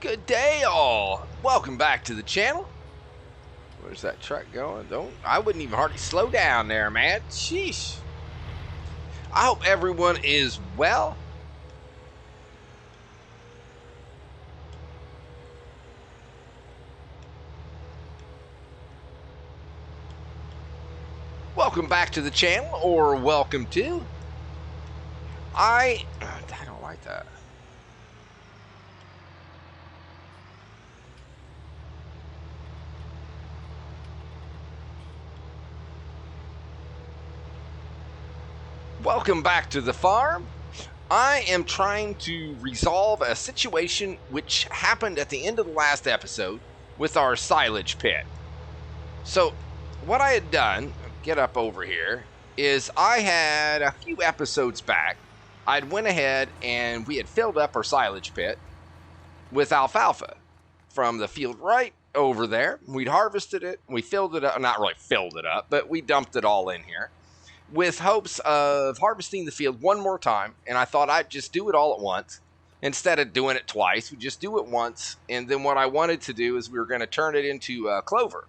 Good day, all. Welcome back to the channel. Where's that truck going? I wouldn't even hardly slow down there, man. Sheesh. I hope everyone is well. Welcome back to the channel, or welcome to. I don't like that. Welcome back to the farm. I am trying to resolve a situation which happened at the end of the last episode with our silage pit. So what I had done, get up over here, is I had a few episodes back, I'd went ahead and we had filled up our silage pit with alfalfa from the field right over there. We'd harvested it, we filled it up, not really filled it up, but we dumped it all in here with hopes of harvesting the field one more time. And I thought I'd just do it all at once instead of doing it twice. We just do it once. And then what I wanted to do is we were going to turn it into clover,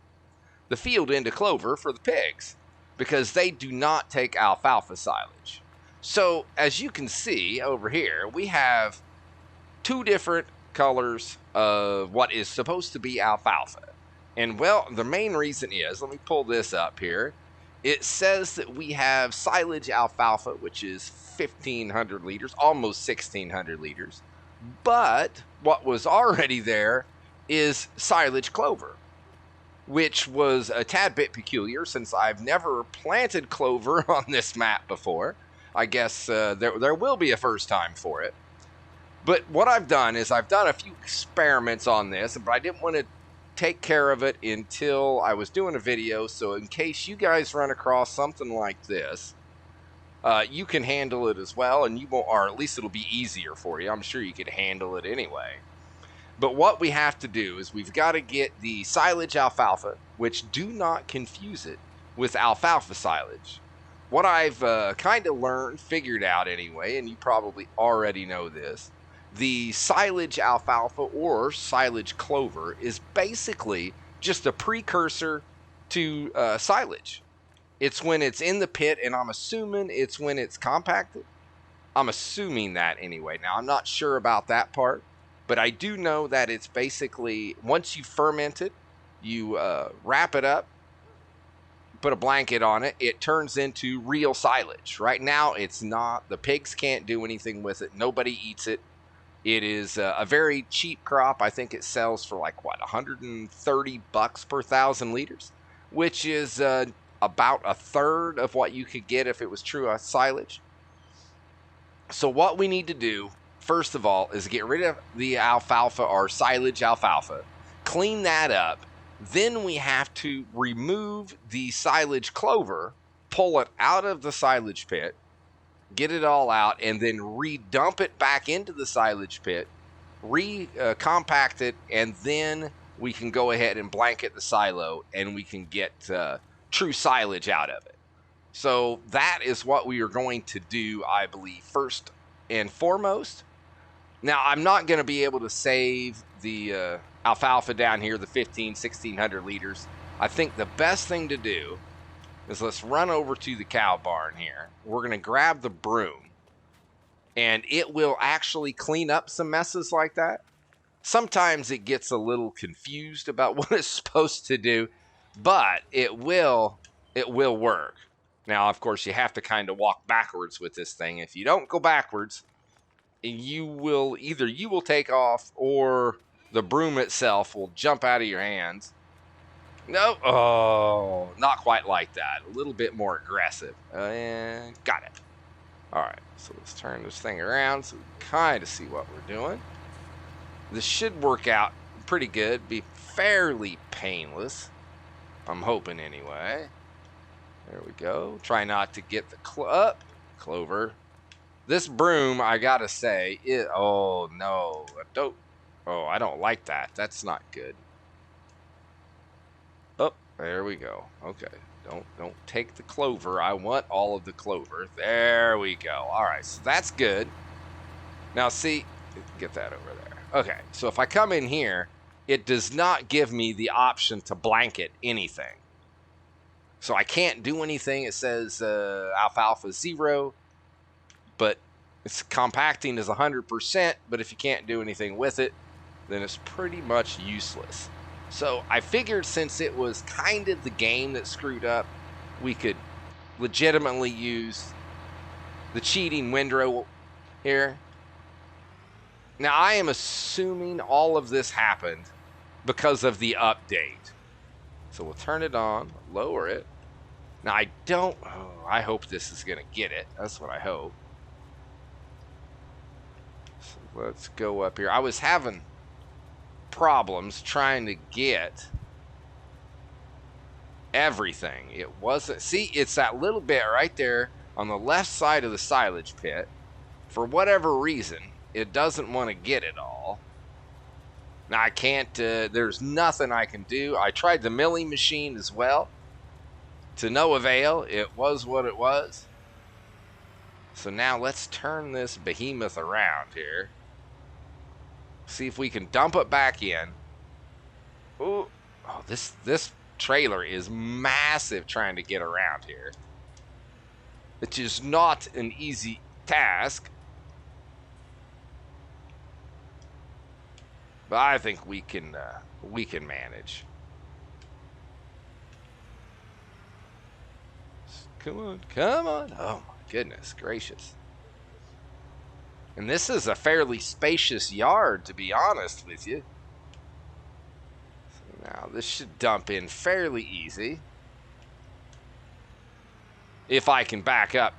the field into clover for the pigs, because they do not take alfalfa silage. So as you can see over here, we have two different colors of what is supposed to be alfalfa. And well, the main reason is, let me pull this up here. It says that we have silage alfalfa, which is 1,500 liters, almost 1,600 liters. But what was already there is silage clover, which was a tad bit peculiar since I've never planted clover on this map before. I guess there will be a first time for it. But what I've done is I've done a few experiments on this, but I didn't want to take care of it until I was doing a video. So in case you guys run across something like this, you can handle it as well, and you won't, or at least it'll be easier for you. I'm sure you could handle it anyway. But what we have to do is we've got to get the silage alfalfa, which do not confuse it with alfalfa silage. What I've kind of figured out anyway, and you probably already know this, the silage alfalfa or silage clover is basically just a precursor to silage. It's when it's in the pit, and I'm assuming it's when it's compacted. I'm assuming that anyway. Now, I'm not sure about that part, but I do know that it's basically, once you ferment it, you wrap it up, put a blanket on it, it turns into real silage. Right now, it's not. The pigs can't do anything with it. Nobody eats it. It is a very cheap crop. I think it sells for like, what, $130 per 1,000 liters, which is about a third of what you could get if it was true silage. So what we need to do, first of all, is get rid of the alfalfa or silage alfalfa, clean that up. Then we have to remove the silage clover, pull it out of the silage pit, get it all out, and then re-dump it back into the silage pit, compact it, and then we can go ahead and blanket the silo, and we can get true silage out of it. So that is what we are going to do, I believe, first and foremost. Now, I'm not going to be able to save the alfalfa down here, the 1,600 liters. I think the best thing to do is let's run over to the cow barn here. We're going to grab the broom, and it will actually clean up some messes like that. Sometimes it gets a little confused about what it's supposed to do, but it will work. Now, of course, you have to kind of walk backwards with this thing. If you don't go backwards, you will take off, or the broom itself will jump out of your hands. No, oh, not quite like that. A little bit more aggressive. And got it. All right, so let's turn this thing around so we can kind of see what we're doing. This should work out pretty good, be fairly painless. I'm hoping anyway. There we go. Try not to get the clover. This broom, I gotta say, oh no, I don't like that. That's not good. Oh, there we go. Okay, don't take the clover. I want all of the clover. There we go. All right, so that's good. Now see, get that over there. Okay, so if I come in here, it does not give me the option to blanket anything. So I can't do anything. It says alfalfa 0, but it's compacting is 100%, but if you can't do anything with it, then it's pretty much useless. So I figured since it was kind of the game that screwed up, we could legitimately use the cheating windrow here. Now I am assuming all of this happened because of the update. So we'll turn it on, lower it. Now I hope this is gonna get it. That's what I hope. So let's go up here. I was having problems trying to get everything. It wasn't, see, it's that little bit right there on the left side of the silage pit. For whatever reason, it doesn't want to get it all. Now I can't, there's nothing I can do. I tried the milling machine as well, to no avail. It was what it was. So now let's turn this behemoth around here. See if we can dump it back in. Ooh. Oh, this trailer is massive trying to get around here. Which is not an easy task. But I think we can manage. Come on, come on. Oh my goodness gracious. And this is a fairly spacious yard, to be honest with you. So now this should dump in fairly easy. If I can back up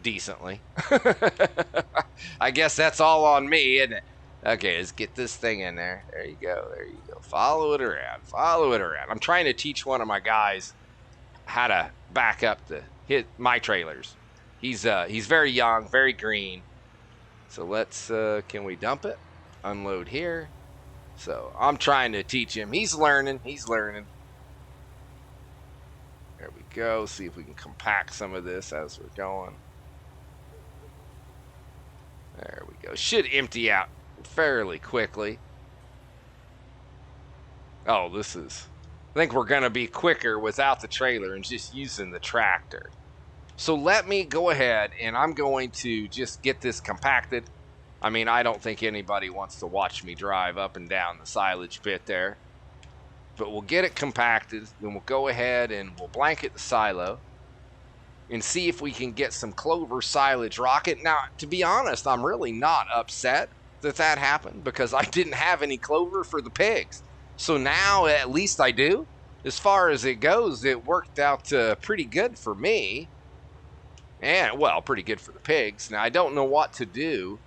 decently. I guess that's all on me, isn't it? Okay, let's get this thing in there. There you go, there you go. Follow it around, follow it around. I'm trying to teach one of my guys how to back up my trailers. He's very young, very green. So let's, can we dump it? Unload here. So I'm trying to teach him. He's learning, he's learning. There we go. See if we can compact some of this as we're going. There we go. Should empty out fairly quickly. Oh, I think we're going to be quicker without the trailer and just using the tractor. So let me go ahead and I'm going to just get this compacted. I mean, I don't think anybody wants to watch me drive up and down the silage pit there. But we'll get it compacted, then we'll go ahead and we'll blanket the silo and see if we can get some Clover silage rocket. Now, to be honest, I'm really not upset that happened because I didn't have any Clover for the pigs. So now at least I do. As far as it goes, it worked out pretty good for me. And, well, pretty good for the pigs. Now, I don't know what to do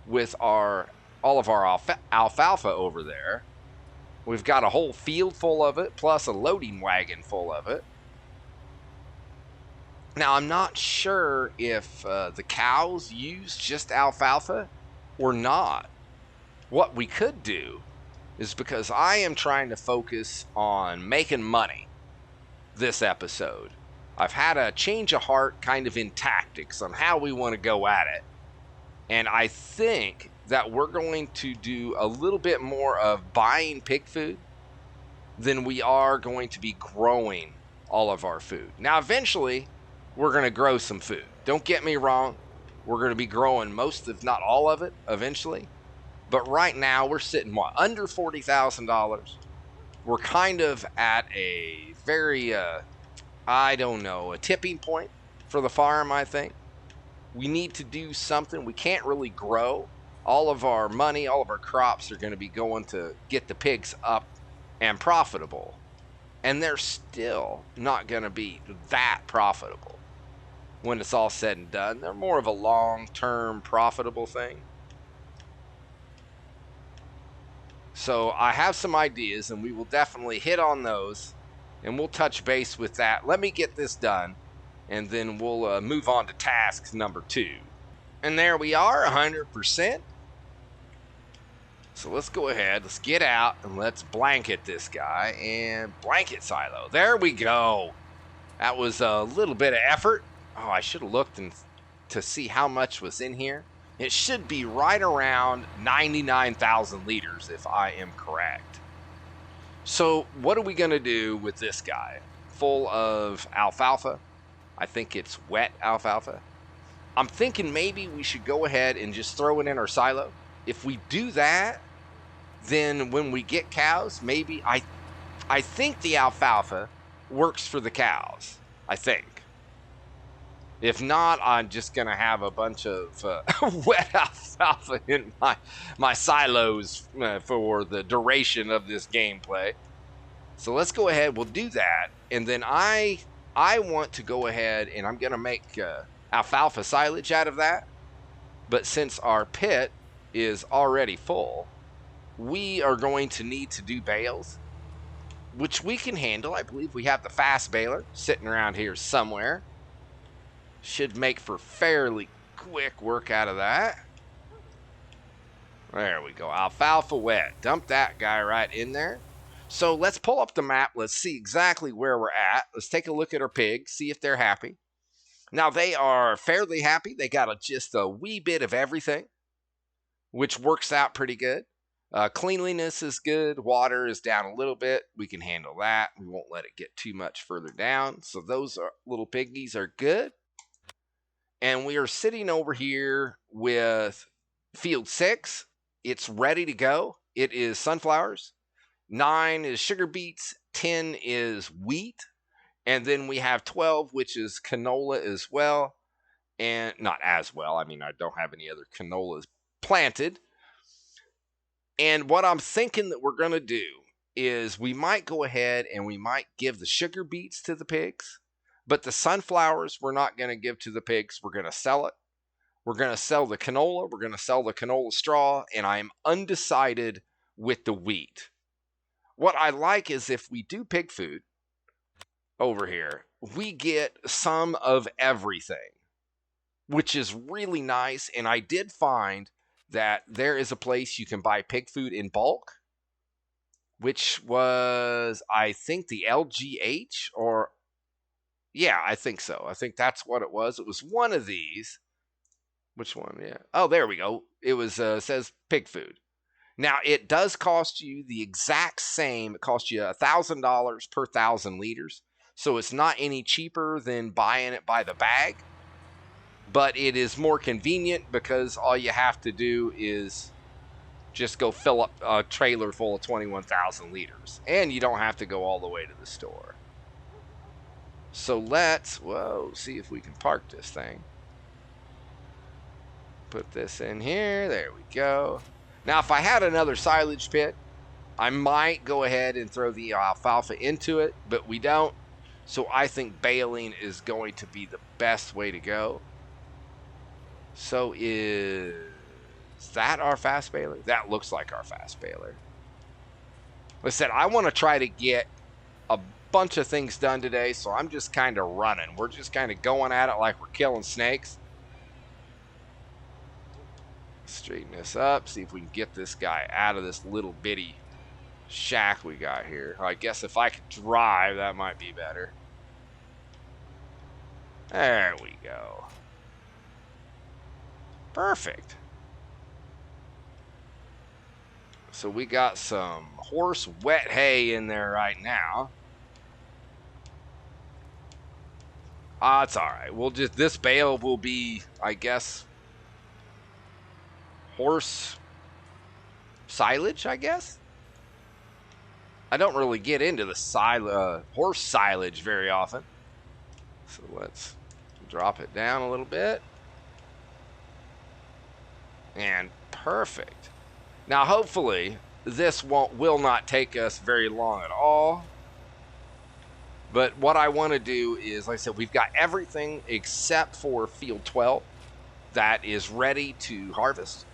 with all of our alfalfa over there. We've got a whole field full of it, plus a loading wagon full of it. Now, I'm not sure if the cows use just alfalfa or not. What we could do is, because I am trying to focus on making money this episode, I've had a change of heart kind of in tactics on how we want to go at it. And I think that we're going to do a little bit more of buying pig food than we are going to be growing all of our food. Now, eventually, we're going to grow some food. Don't get me wrong. We're going to be growing most, if not all of it, eventually. But right now, we're sitting, under $40,000. We're kind of at a very, I don't know, a tipping point for the farm, I think. We need to do something. We can't really grow. All of our money, all of our crops are going to be going to get the pigs up and profitable. And they're still not going to be that profitable when it's all said and done. They're more of a long-term profitable thing. So I have some ideas, and we will definitely hit on those, and we'll touch base with that. Let me get this done, and then we'll move on to task number 2. And there we are, 100%. So let's go ahead, let's get out, and let's blanket this guy, and blanket silo. There we go. That was a little bit of effort. Oh, I should have looked to see how much was in here. It should be right around 99,000 liters if I am correct. So what are we going to do with this guy? Full of alfalfa. I think it's wet alfalfa. I'm thinking maybe we should go ahead and just throw it in our silo. If we do that, then when we get cows, maybe I think the alfalfa works for the cows. I think. If not, I'm just going to have a bunch of wet alfalfa in my silos for the duration of this gameplay. So let's go ahead. We'll do that. And then I want to go ahead and I'm going to make alfalfa silage out of that. But since our pit is already full, we are going to need to do bales, which we can handle. I believe we have the fast baler sitting around here somewhere. Should make for fairly quick work out of that. There we go. Alfalfa wet. Dump that guy right in there. So let's pull up the map. Let's see exactly where we're at. Let's take a look at our pigs, see if they're happy. Now, they are fairly happy. They got just a wee bit of everything, which works out pretty good. Cleanliness is good. Water is down a little bit. We can handle that. We won't let it get too much further down. So those little piggies are good. And we are sitting over here with field 6. It's ready to go. It is sunflowers. 9 is sugar beets. 10 is wheat. And then we have 12, which is canola as well. And not as well. I mean, I don't have any other canolas planted. And what I'm thinking that we're going to do is we might go ahead and we might give the sugar beets to the pigs. But the sunflowers, we're not going to give to the pigs. We're going to sell it. We're going to sell the canola. We're going to sell the canola straw. And I am undecided with the wheat. What I like is if we do pig food over here, we get some of everything, which is really nice. And I did find that there is a place you can buy pig food in bulk, which was, I think, the LGH or... Yeah, I think so. I think that's what it was. It was one of these. Which one? Yeah. Oh, there we go. It was says pig food. Now, it does cost you the exact same. It costs you $1,000 per 1,000 liters. So it's not any cheaper than buying it by the bag. But it is more convenient because all you have to do is just go fill up a trailer full of 21,000 liters. And you don't have to go all the way to the store. So let's, see if we can park this thing. Put this in here. There we go. Now, if I had another silage pit, I might go ahead and throw the alfalfa into it, but we don't. So I think baling is going to be the best way to go. So is that our fast baler? That looks like our fast baler. Like I said, I want to try to get a bunch of things done today, so I'm just kind of running. We're just kind of going at it like we're killing snakes. Straighten this up, see if we can get this guy out of this little bitty shack we got here. I guess if I could drive, that might be better. There we go. Perfect. So we got some horse wet hay in there right now. It's all right. We'll just, this bale will be, I guess, horse silage, I guess. I don't really get into the horse silage very often. So let's drop it down a little bit. And perfect. Now, hopefully, this will not take us very long at all. But what I want to do is, like I said, we've got everything except for field 12 that is ready to harvest.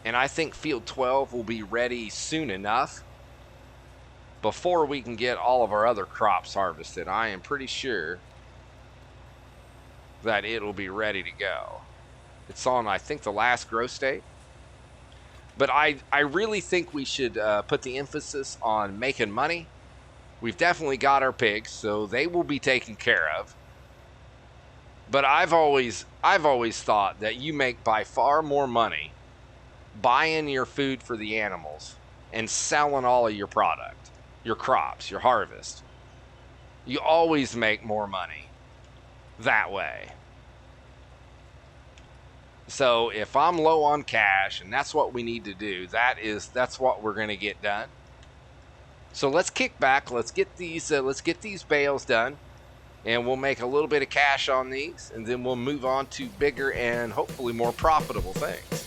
And I think field 12 will be ready soon enough before we can get all of our other crops harvested. I am pretty sure that it'll be ready to go. It's on, I think, the last growth state. But I really think we should put the emphasis on making money. We've definitely got our pigs, so they will be taken care of. But I've always thought that you make by far more money buying your food for the animals and selling all of your product, your crops, your harvest. You always make more money that way. So if I'm low on cash, and that's what we need to do, that's what we're going to get done. So let's kick back. Let's get these bales done, and we'll make a little bit of cash on these, and then we'll move on to bigger and hopefully more profitable things.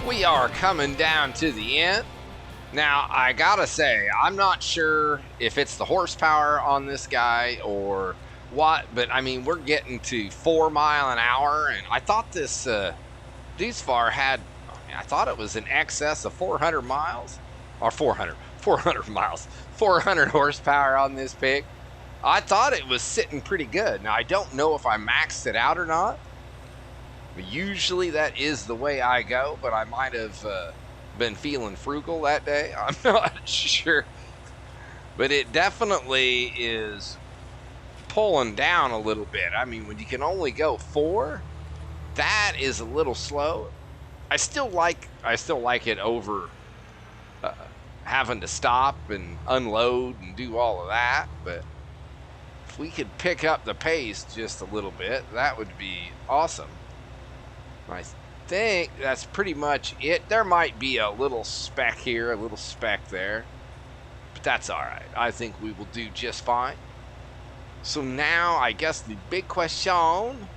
We are coming down to the end. Now, I gotta say, I'm not sure if it's the horsepower on this guy or what, but I mean, we're getting to 4 miles an hour, and I thought this Dusfar had, I thought it was in excess of 400 miles, or 400 miles, 400 horsepower on this pig. I thought it was sitting pretty good. Now, I don't know if I maxed it out or not. Usually that is the way I go, but I might have been feeling frugal that day. I'm not sure. But it definitely is pulling down a little bit. I mean, when you can only go 4, that is a little slow. I still like it over having to stop and unload and do all of that. But if we could pick up the pace just a little bit, that would be awesome. I think that's pretty much it. There might be a little speck here, a little speck there, but that's all right. I think we will do just fine. So now I guess the big question,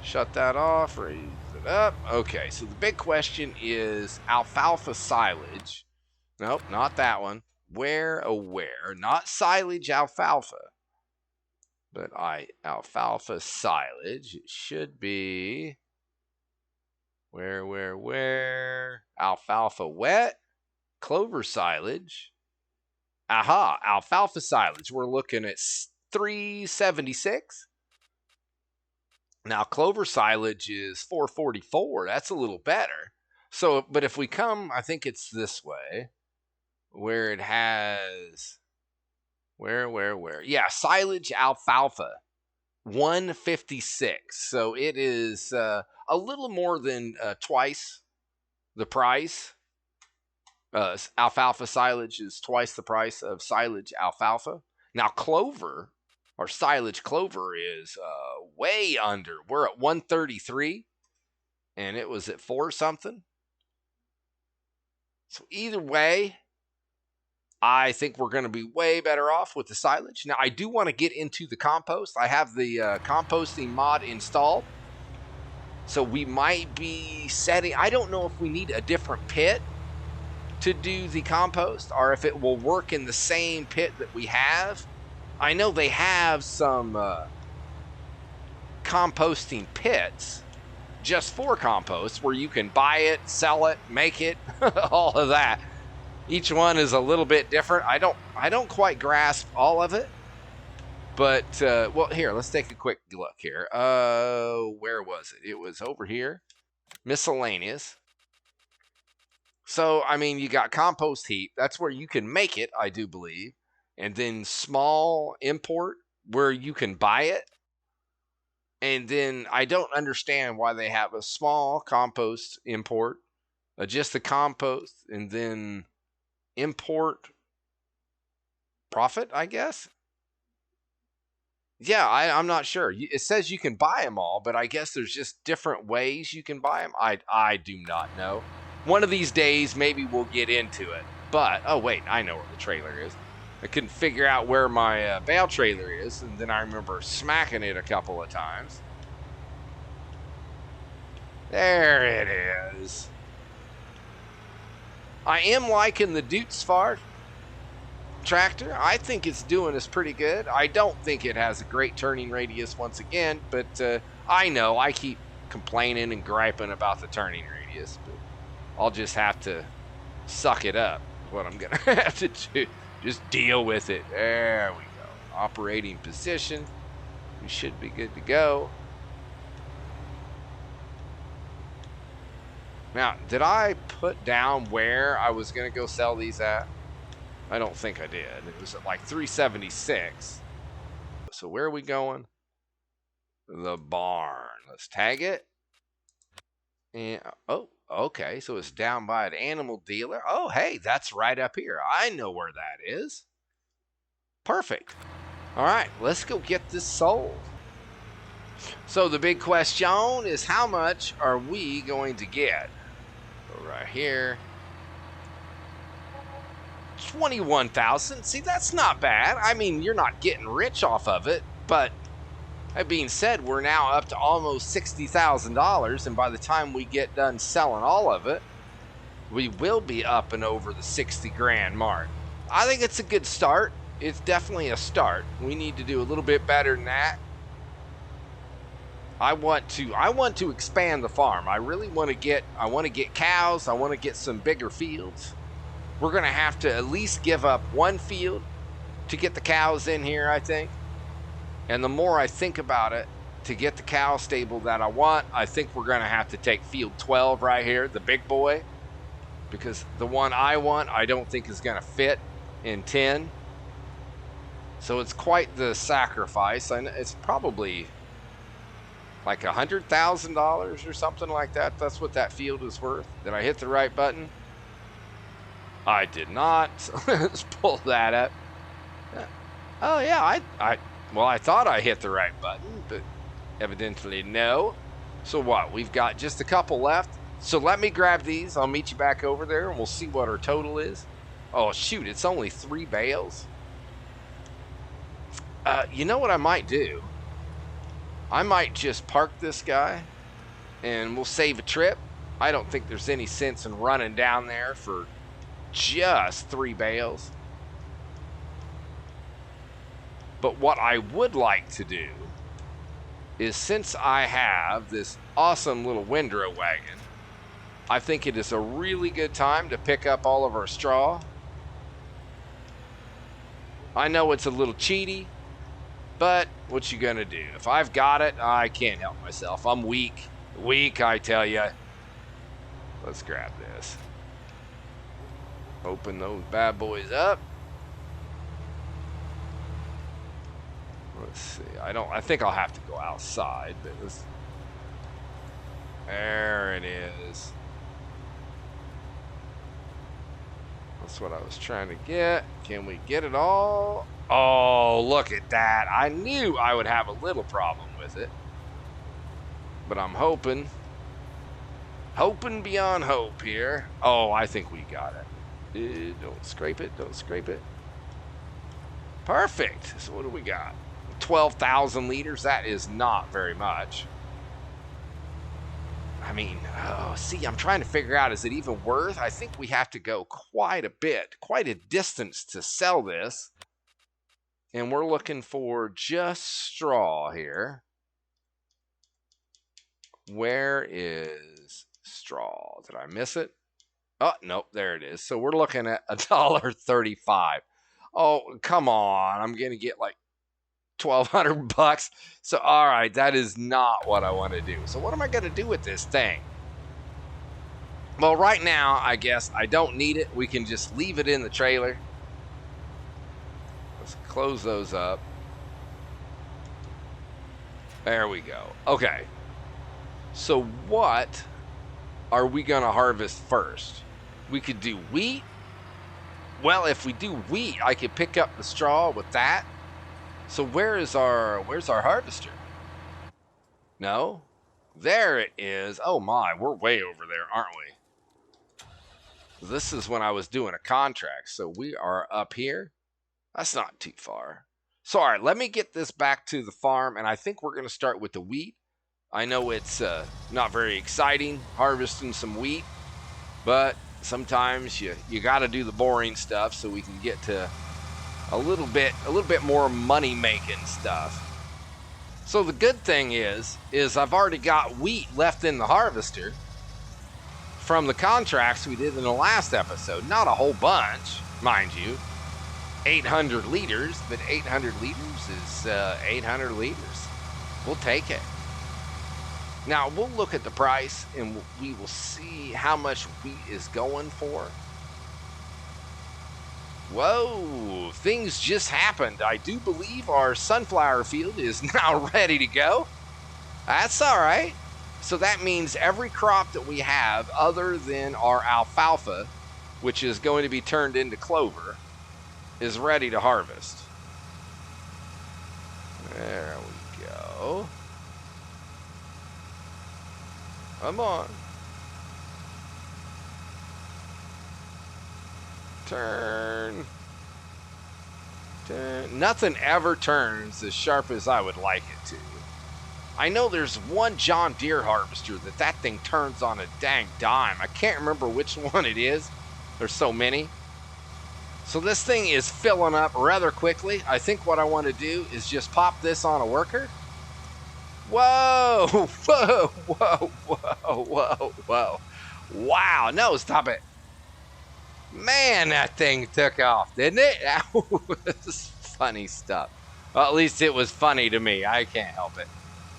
shut that off, raise it up. Okay, so the big question is alfalfa silage. Nope, not that one. Where, oh where, not silage alfalfa, but alfalfa silage. It should be... Where? Alfalfa wet, clover silage. Aha, alfalfa silage. We're looking at 376. Now, clover silage is 444. That's a little better. So, but if we come, I think it's this way, where it has, where? Yeah, silage alfalfa. 156. So it is a little more than twice the price. Alfalfa silage is twice the price of silage alfalfa. Now clover, or silage clover, is way under. We're at 133, and it was at 4 something. So either way, I think we're going to be way better off with the silage. Now, I do want to get into the compost. I have the composting mod installed. So we might be setting... I don't know if we need a different pit to do the compost, or if it will work in the same pit that we have. I know they have some composting pits just for compost, where you can buy it, sell it, make it, all of that. Each one is a little bit different. I don't quite grasp all of it, but well, here, let's take a quick look here. Where was it? It was over here, miscellaneous. So I mean, you got compost heap. That's where you can make it, I do believe, and then small import, where you can buy it. And then I don't understand why they have a small compost import, just the compost, and then import profit, I guess. Yeah, I'm not sure. It says you can buy them all, but I guess there's just different ways you can buy them. I do not know. One of these days, maybe we'll get into it. But, oh wait, I know where the trailer is. I couldn't figure out where my bale trailer is, and then I remember smacking it a couple of times. There it is. I am liking the Dutsfart tractor. I think it's doing us pretty good. I don't think it has a great turning radius once again, but I know I keep complaining and griping about the turning radius, but I'll just have to suck it up, is what I'm gonna have to do. Just deal with it. There we go. Operating position. We should be good to go. Now, did I put down where I was gonna go sell these at? I don't think I did. It was at like 376. So where are we going? The barn. Let's tag it. And oh, okay. So it's down by an animal dealer. Oh, hey, that's right up here. I know where that is. Perfect. All right, let's go get this sold. So the big question is, how much are we going to get? Go right here. 21,000. See, that's not bad. I mean, you're not getting rich off of it, but that being said, we're now up to almost $60,000, and by the time we get done selling all of it, we will be up and over the 60 grand mark. I think it's a good start. It's definitely a start. We need to do a little bit better than that. I want to expand the farm. I really want to get cows. I want to get some bigger fields. We're going to have to at least give up one field to get the cows in here, I think. And the more I think about it, to get the cow stable that I want, I think we're going to have to take field 12 right here, the big boy. Because the one I want, I don't think is going to fit in 10. So it's quite the sacrifice. And it's probably like $100,000 or something like that. That's what that field is worth. Did I hit the right button? I did not. So let's pull that up. Oh yeah, well, I thought I hit the right button, but evidently no. So what? We've got just a couple left. So let me grab these. I'll meet you back over there, and we'll see what our total is. Oh shoot, it's only 3 bales. You know what I might do? I might just park this guy, and we'll save a trip. I don't think there's any sense in running down there for just 3 bales. But what I would like to do is, since I have this awesome little windrow wagon, I think it is a really good time to pick up all of our straw. I know it's a little cheaty, but what you gonna do? If I've got it, I can't help myself. I'm weak. Weak, I tell you. Let's grab this. Open those bad boys up. Let's see. I think I'll have to go outside, but there it is. That's what I was trying to get. Can we get it all? Oh, look at that. I knew I would have a little problem with it. But I'm hoping beyond hope here. Oh, I think we got it. Don't scrape it. Don't scrape it. Perfect. So what do we got? 12,000 liters. That is not very much. I mean, oh, see, I'm trying to figure out, is it even worth? I think we have to go quite a bit, quite a distance to sell this. And we're looking for just straw here. Where is straw? Did I miss it? Oh, nope, there it is. So we're looking at $1.35. Oh, come on. I'm going to get like $1,200. So, all right, that is not what I want to do. So what am I going to do with this thing? Well, right now, I guess I don't need it. We can just leave it in the trailer. Let's close those up. There we go. Okay. So what are we going to harvest first? We could do wheat. Well, if we do wheat, I could pick up the straw with that. So where's our harvester? No? There it is. Oh my, we're way over there, aren't we? This is when I was doing a contract. So we are up here. That's not too far. So, all right, let me get this back to the farm, and I think we're going to start with the wheat. I know it's not very exciting harvesting some wheat, but sometimes you got to do the boring stuff so we can get to a little bit more money-making stuff. So the good thing is I've already got wheat left in the harvester from the contracts we did in the last episode. Not a whole bunch, mind you. 800 liters, but 800 liters is 800 liters. We'll take it. Now, we'll look at the price and we will see how much wheat is going for. Whoa, things just happened. I do believe our sunflower field is now ready to go. That's all right. So that means every crop that we have other than our alfalfa, which is going to be turned into clover, is ready to harvest. There we go. Come on. Turn. Turn. Nothing ever turns as sharp as I would like it to. I know there's one John Deere harvester that thing turns on a dang dime. I can't remember which one it is. There's so many. So this thing is filling up rather quickly. I think what I want to do is just pop this on a worker. Whoa, whoa, whoa, whoa, whoa, whoa. Wow, no, stop it. Man, that thing took off, didn't it? That was funny stuff. Well, at least it was funny to me. I can't help it.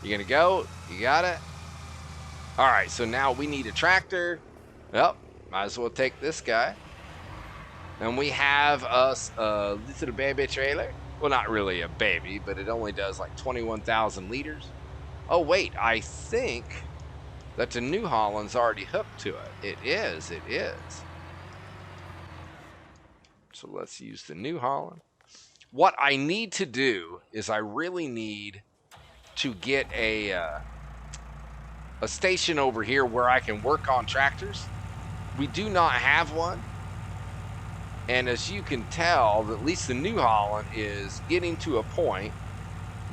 You gonna go? You got it? All right, so now we need a tractor. Well, might as well take this guy. And we have us a little baby trailer. Well, not really a baby, but it only does like 21,000 liters. Oh, wait, I think that the New Holland's already hooked to it. It is. So let's use the New Holland. What I need to do is I really need to get a station over here where I can work on tractors. We do not have one. And as you can tell, at least the New Holland is getting to a point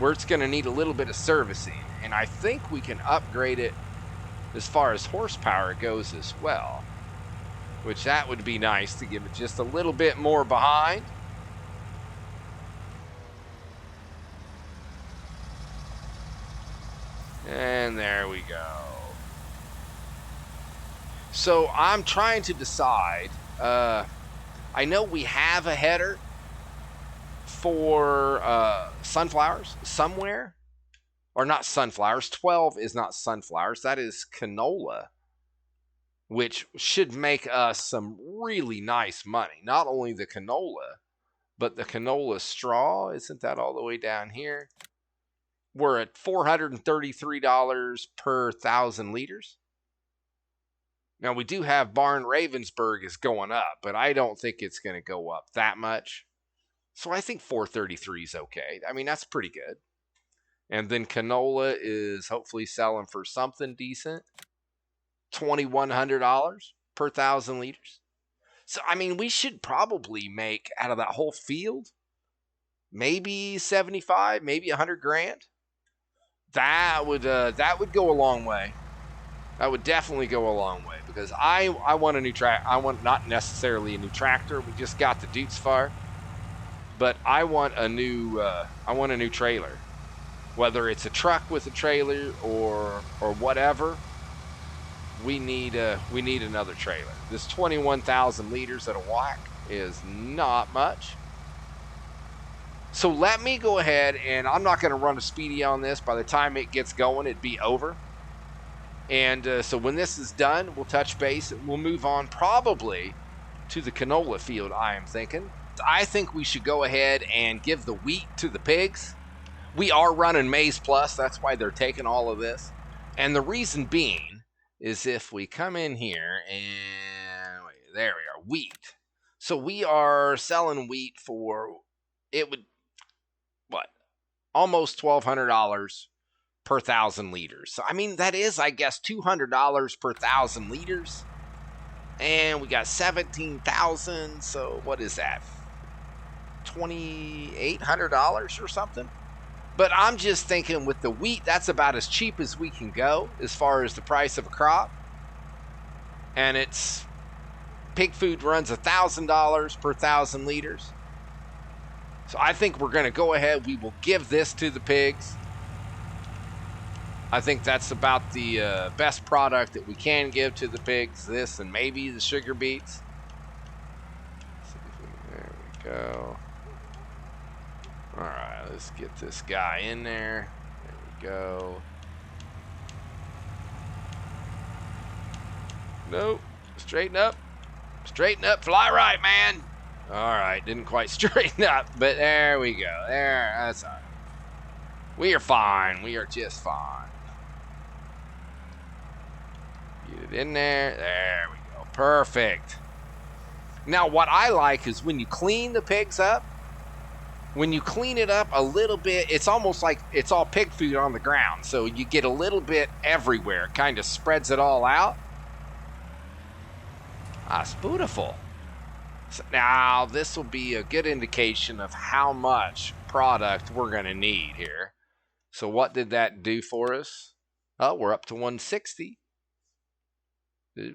where it's going to need a little bit of servicing. And I think we can upgrade it as far as horsepower goes as well. Which that would be nice to give it just a little bit more behind. And there we go. So I'm trying to decide. I know we have a header for sunflowers somewhere. Or not sunflowers. 12 is not sunflowers. That is canola. Which should make us some really nice money. Not only the canola, but the canola straw. Isn't that all the way down here? We're at $433 per 1,000 liters. Now, we do have barn Ravensberg is going up, but I don't think it's going to go up that much. So I think 433 is okay. I mean, that's pretty good. And then canola is hopefully selling for something decent. $2,100 per 1,000 liters. So, I mean, we should probably make out of that whole field, maybe 75, maybe 100 grand. That would go a long way. That would definitely go a long way because I want a new tractor. I want not necessarily a new tractor. We just got the Dukes Fire, but I want a new trailer. Whether it's a truck with a trailer or whatever, we need another trailer. This 21,000 liters at a whack is not much. So let me go ahead, and I'm not going to run a speedy on this. By the time it gets going, it'd be over. And so when this is done, we'll touch base. We'll move on probably to the canola field, I am thinking. I think we should go ahead and give the wheat to the pigs. We are running Maize Plus. That's why they're taking all of this. And the reason being is if we come in here and there we are, wheat. So we are selling wheat for, it would, what, almost $1,200 per 1,000 liters. So, I mean, that is, I guess, $200 per 1,000 liters. And we got 17,000. So what is that? $2,800 or something? But I'm just thinking with the wheat, that's about as cheap as we can go as far as the price of a crop. And it's, pig food runs $1,000 per 1,000 liters. So I think we're going to go ahead. We will give this to the pigs. I think that's about the best product that we can give to the pigs. This and maybe the sugar beets. There we go. All right, let's get this guy in there. There we go. Nope. Straighten up. Straighten up. Fly right, man. All right, didn't quite straighten up, but there we go. There, that's all right. We are fine. We are just fine. Get it in there. There we go. Perfect. Now, what I like is when you clean the pigs up, when you clean it up a little bit, it's almost like it's all pig food on the ground. So you get a little bit everywhere. It kind of spreads it all out. That's beautiful. So now, this will be a good indication of how much product we're going to need here. So what did that do for us? Oh, we're up to 160.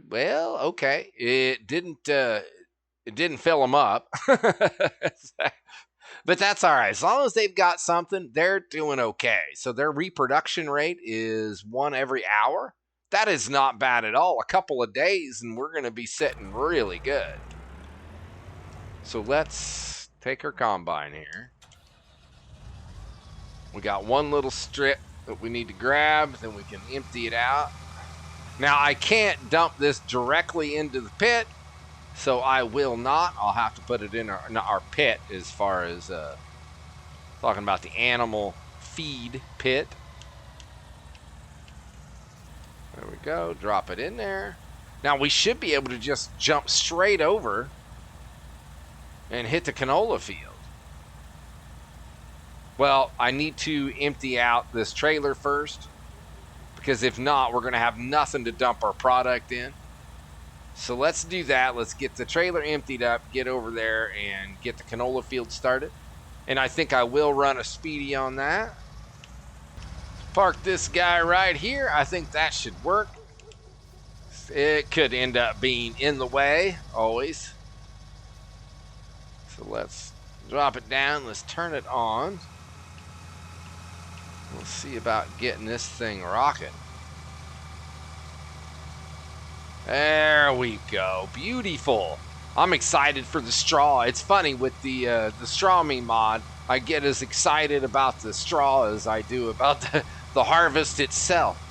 Well, okay. It didn't fill them up. But that's all right. As long as they've got something, they're doing okay. So their reproduction rate is 1 every hour. That is not bad at all. A couple of days and we're going to be sitting really good. So let's take our combine here. We got one little strip that we need to grab, then we can empty it out. Now I can't dump this directly into the pit, so I will not. I'll have to put it in our pit as far as talking about the animal feed pit. There we go. Drop it in there. Now we should be able to just jump straight over and hit the canola field. Well, I need to empty out this trailer first, because if not, we're going to have nothing to dump our product in. So let's do that. Let's get the trailer emptied up, get over there, and get the canola field started. And I think I will run a speedy on that. Park this guy right here. I think that should work. It could end up being in the way, always. So let's drop it down. Let's turn it on. We'll see about getting this thing rocking. There we go. Beautiful. I'm excited for the straw. It's funny with the straw me mod. I get as excited about the straw as I do about the harvest itself.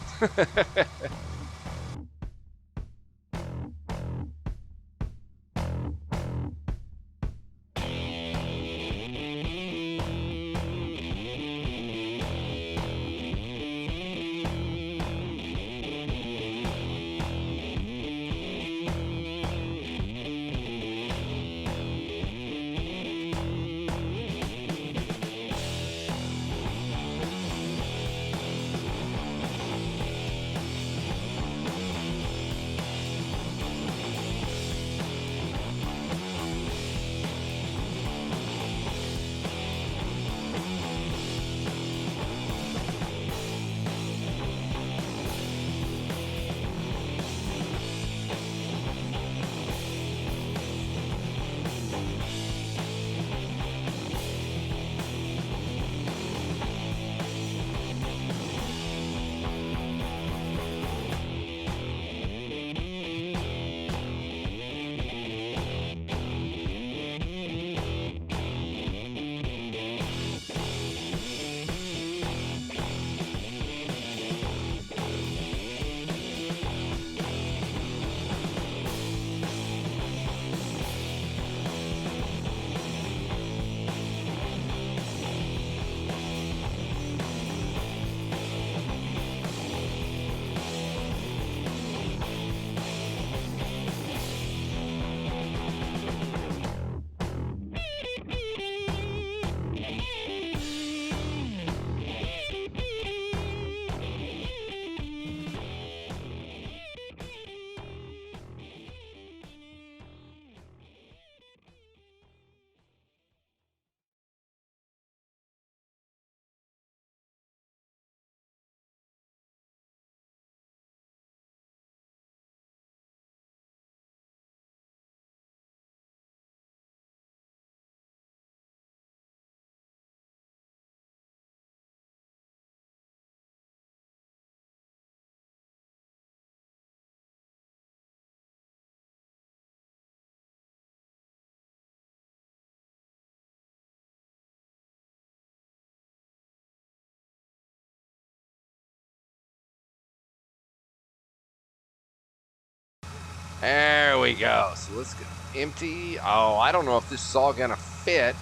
There we go. So let's go empty. Oh, I don't know if this is all gonna fit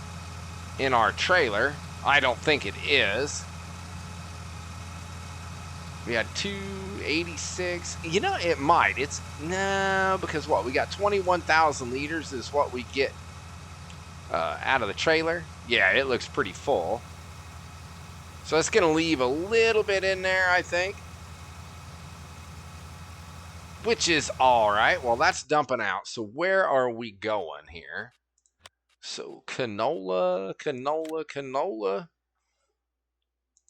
in our trailer. I don't think it is. We had 286. You know, it might. It's no, because what? We got 21,000 liters is what we get out of the trailer. Yeah, it looks pretty full. So it's going to leave a little bit in there, I think. Which is all right. Well, that's dumping out. So where are we going here? So canola, canola, canola.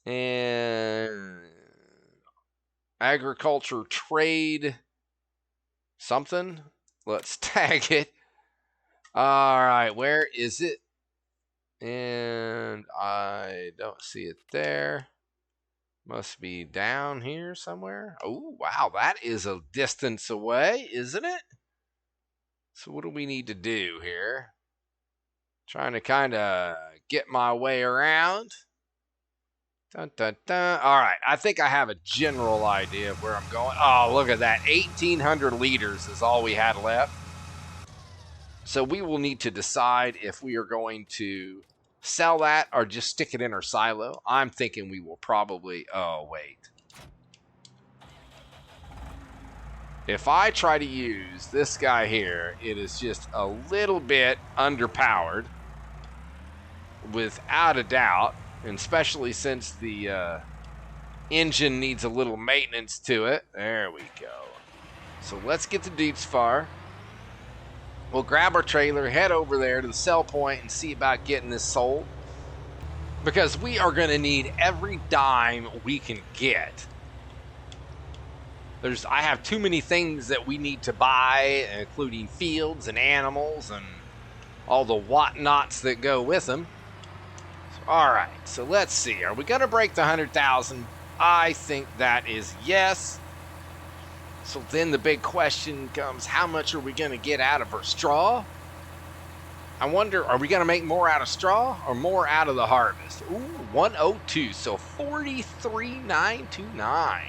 And agriculture trade something. Let's tag it. All right, where is it? And I don't see it there. Must be down here somewhere. Oh, wow, that is a distance away, isn't it? So what do we need to do here? Trying to kind of get my way around. Dun, dun, dun. All right, I think I have a general idea of where I'm going. Oh, look at that. 1,800 liters is all we had left. So we will need to decide if we are going to sell that or just stick it in our silo. I'm thinking we will probably... Oh, wait. If I try to use this guy here, it is just a little bit underpowered. Without a doubt. And especially since the engine needs a little maintenance to it. There we go. So let's get the Deeps Far. We'll grab our trailer, head over there to the sell point and see about getting this sold. Because we are going to need every dime we can get. I have too many things that we need to buy, including fields and animals and all the whatnots that go with them. All right, so let's see. Are we going to break the 100,000? I think that is yes. So then the big question comes, how much are we going to get out of our straw? I wonder, are we going to make more out of straw or more out of the harvest? Ooh, 102, so 43,929.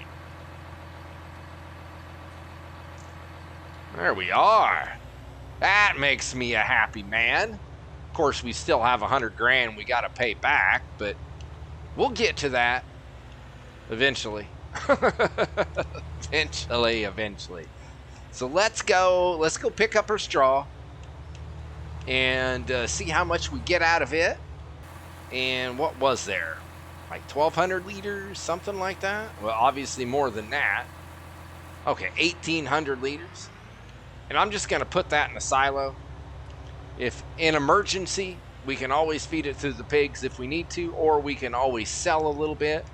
There we are. That makes me a happy man. Of course, we still have 100 grand we got to pay back, but we'll get to that eventually. Eventually. So let's go pick up our straw and see how much we get out of it. And what was there? Like 1,200 liters, something like that? Well, obviously more than that. Okay, 1,800 liters. And I'm just going to put that in a silo. If in emergency, we can always feed it to the pigs if we need to, or we can always sell a little bit.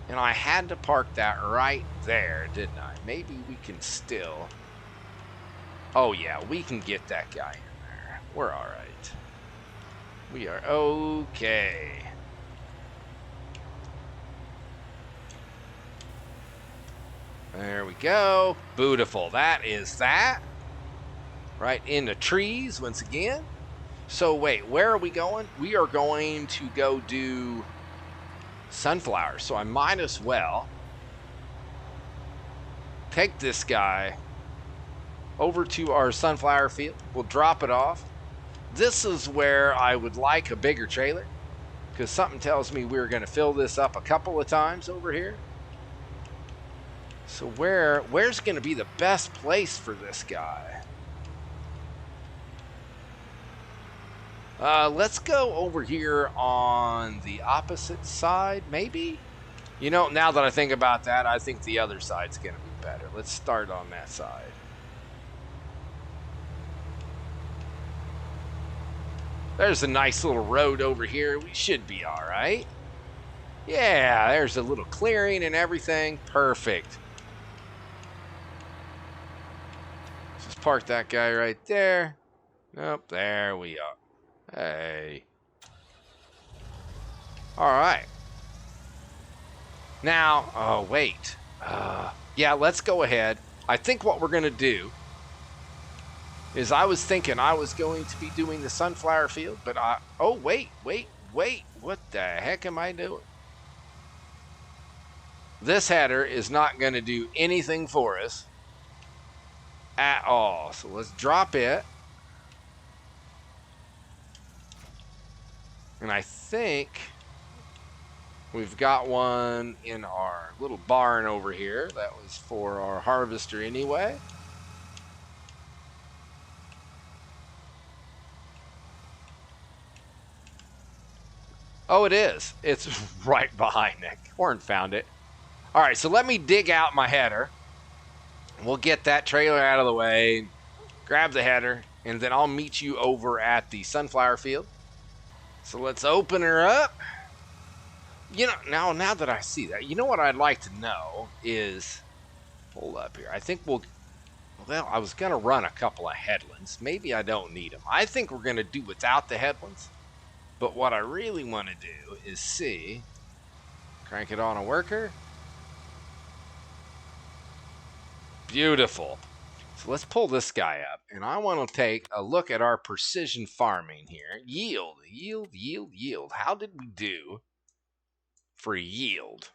And I had to park that right there, didn't I? Maybe we can still... Oh, yeah, we can get that guy in there. We're all right. We are okay. There we go. Beautiful. That is that. Right in the trees once again. So wait, where are we going? We are going to go do sunflowers. So I might as well take this guy over to our sunflower field. We'll drop it off. This is where I would like a bigger trailer, because something tells me we're going to fill this up a couple of times over here. So where's going to be the best place for this guy? Let's go over here on the opposite side, maybe? You know, now that I think about that, I think the other side's going to be better. Let's start on that side. There's a nice little road over here. We should be all right. Yeah, there's a little clearing and everything. Perfect. Just park that guy right there. Nope, there we are. Hey. All right. Now, oh, wait. Yeah, let's go ahead. I think what we're going to do is I was thinking I was going to be doing the sunflower field, but oh, wait. What the heck am I doing? This header is not going to do anything for us. at all. So let's drop it. And I think we've got one in our little barn over here. That was for our harvester anyway. Oh, it is. It's right behind it. Corn found it. All right, so let me dig out my header. We'll get that trailer out of the way, grab the header, and then I'll meet you over at the sunflower field. So let's open her up. You know, now that I see that, you know what I'd like to know is, hold up here. I think well, I was going to run a couple of headlands. Maybe I don't need them. I think we're going to do without the headlands. But what I really want to do is see, crank it on a worker. Beautiful. So let's pull this guy up, and I want to take a look at our precision farming here. Yield, yield, yield, yield. How did we do for yield?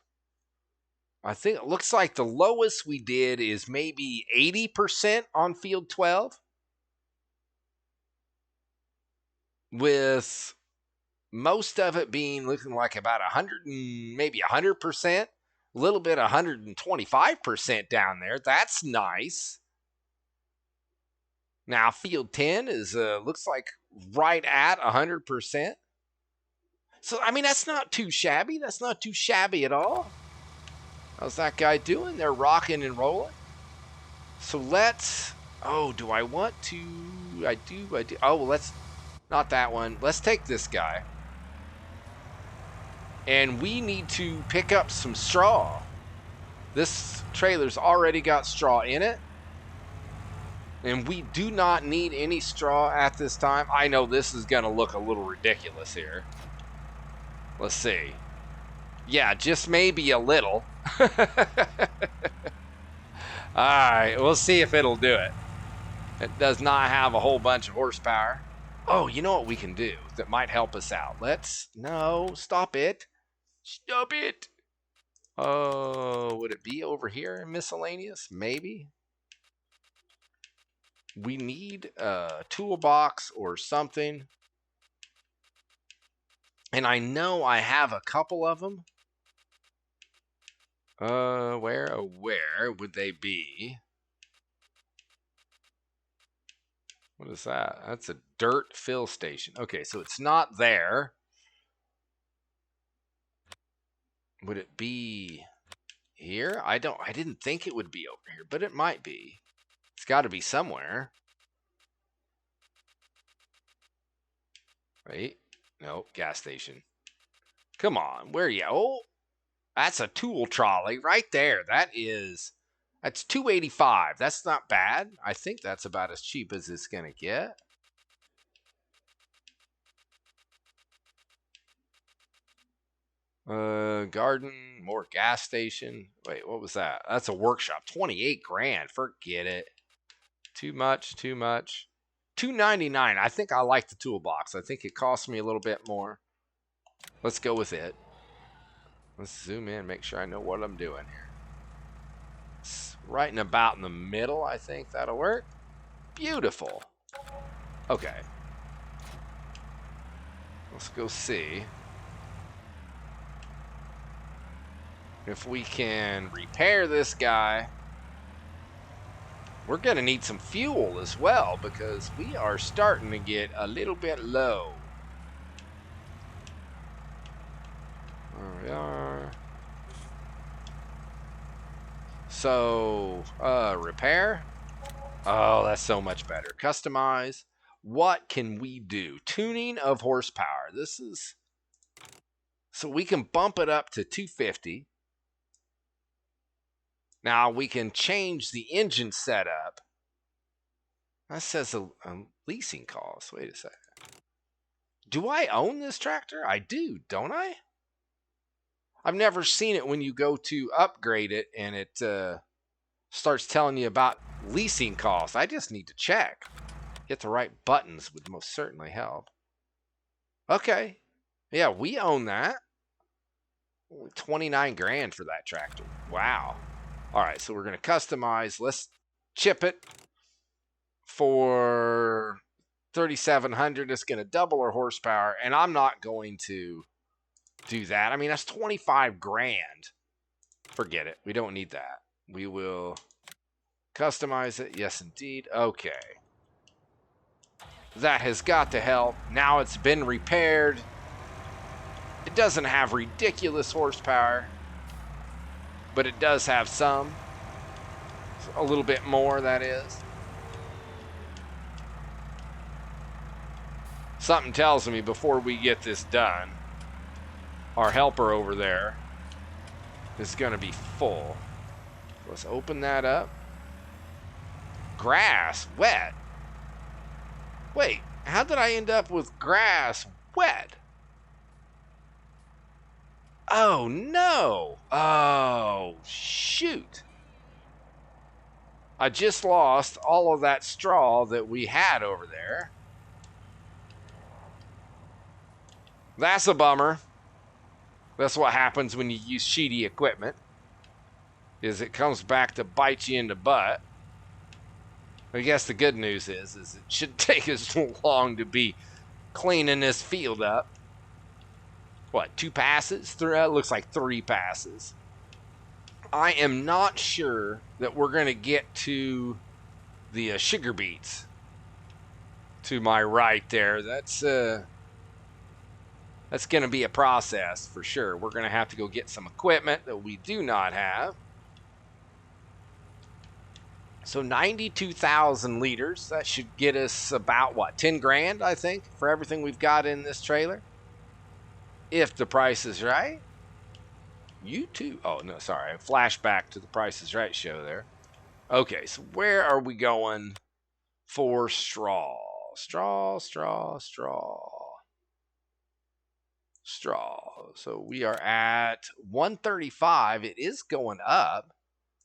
I think it looks like the lowest we did is maybe 80% on field 12, with most of it being looking like about 100 and maybe 100%, a little bit 125% down there. That's nice. Now field 10 is looks like right at 100%. So I mean, that's not too shabby. That's not too shabby at all. How's that guy doing? They're rocking and rolling. So let's, oh, do I want to, I do. Oh, well, let's, not that one. Let's take this guy. And we need to pick up some straw. This trailer's already got straw in it. And we do not need any straw at this time. I know this is going to look a little ridiculous here. Let's see. Yeah, just maybe a little. Alright, we'll see if it'll do it. It does not have a whole bunch of horsepower. Oh, you know what we can do that might help us out? No, stop it. Stop it. Oh, would it be over here in miscellaneous? Maybe. We need a toolbox or something. And I know I have a couple of them. Where would they be? What is that? That's a dirt fill station. Okay, so it's not there. Would it be here? I didn't think it would be over here, but it might be. It's got to be somewhere. Wait. No, gas station. Come on, where are you? Oh, that's a tool trolley right there. That's $285. That's not bad. I think that's about as cheap as it's going to get. Garden, more gas station. Wait, what was that? That's a workshop. 28 grand. Forget it. Too much, too much. $299. I think I like the toolbox. I think it costs me a little bit more. Let's go with it. Let's zoom in, make sure I know what I'm doing here. It's right and about in the middle. I think that'll work. Beautiful. Okay. Let's go see if we can repair this guy. We're going to need some fuel as well because we are starting to get a little bit low. There we are. So, repair. Oh, that's so much better. Customize. What can we do? Tuning of horsepower. This is, so we can bump it up to 250. Now we can change the engine setup. That says a leasing cost. Wait a second. Do I own this tractor? I do, don't I? I've never seen it when you go to upgrade it and it starts telling you about leasing costs. I just need to check. Hit the right buttons would most certainly help. Okay. Yeah, we own that. Only 29 grand for that tractor. Wow. All right, so we're going to customize. Let's chip it. for 3,700. It's going to double our horsepower, and I'm not going to do that. I mean, that's 25 grand. Forget it. We don't need that. We will customize it. Yes, indeed. Okay. That has got to help. Now it's been repaired. It doesn't have ridiculous horsepower, but it does have some. A little bit more, that is. Something tells me before we get this done, our helper over there is going to be full. Let's open that up. Grass, wet. Wait, how did I end up with grass wet? Oh, no. Oh, shoot. I just lost all of that straw that we had over there. That's a bummer. That's what happens when you use shitty equipment, is it comes back to bite you in the butt. I guess the good news is it shouldn't take as long to be cleaning this field up. What, 2 passes? It looks like 3 passes. I am not sure that we're going to get to the sugar beets to my right there. That's going to be a process for sure. We're going to have to go get some equipment that we do not have. So 92,000 liters. That should get us about, what, 10 grand, I think, for everything we've got in this trailer. If the price is right. You too. Oh, no, sorry. Flashback to the Price is Right show there. Okay, so where are we going for straw? Straw. So we are at 135. It is going up,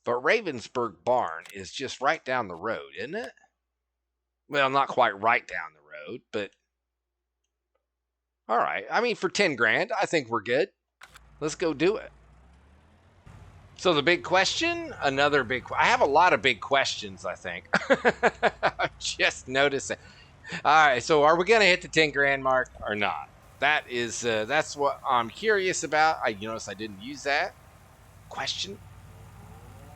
but Ravensberg Barn is just right down the road, isn't it? Well, not quite right down the road, but all right. I mean, for 10 grand, I think we're good. Let's go do it. So the big question, I have a lot of big questions, I think. I'm just noticing. All right, so are we going to hit the 10 grand mark or not? That is, that's what I'm curious about. You notice I didn't use that question.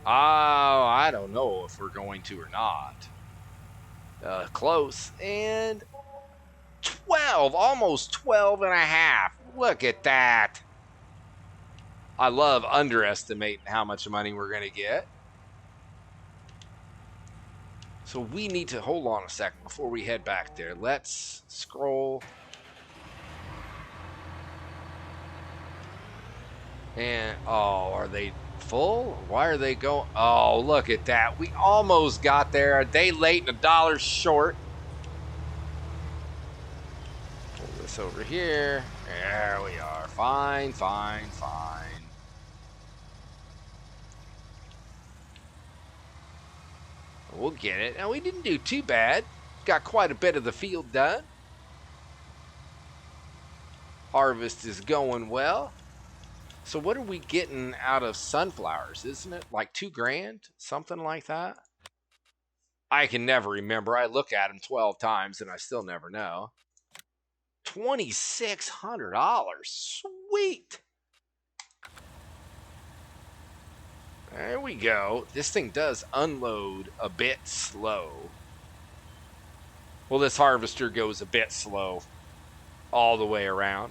Oh, I don't know if we're going to or not. Close. And 12, almost 12 and a half. Look at that. I love underestimating how much money we're going to get. So we need to hold on a second before we head back there. Let's scroll. And, oh, are they full? Why are they going? Oh, look at that. We almost got there. A day late and $1 short. Pull this over here. There we are. Fine. We'll get it. Now, we didn't do too bad. Got quite a bit of the field done. Harvest is going well. So what are we getting out of sunflowers? Isn't it like 2 grand? Something like that? I can never remember. I look at them 12 times and I still never know. $2,600. Sweet. There we go. This thing does unload a bit slow. Well, this harvester goes a bit slow all the way around.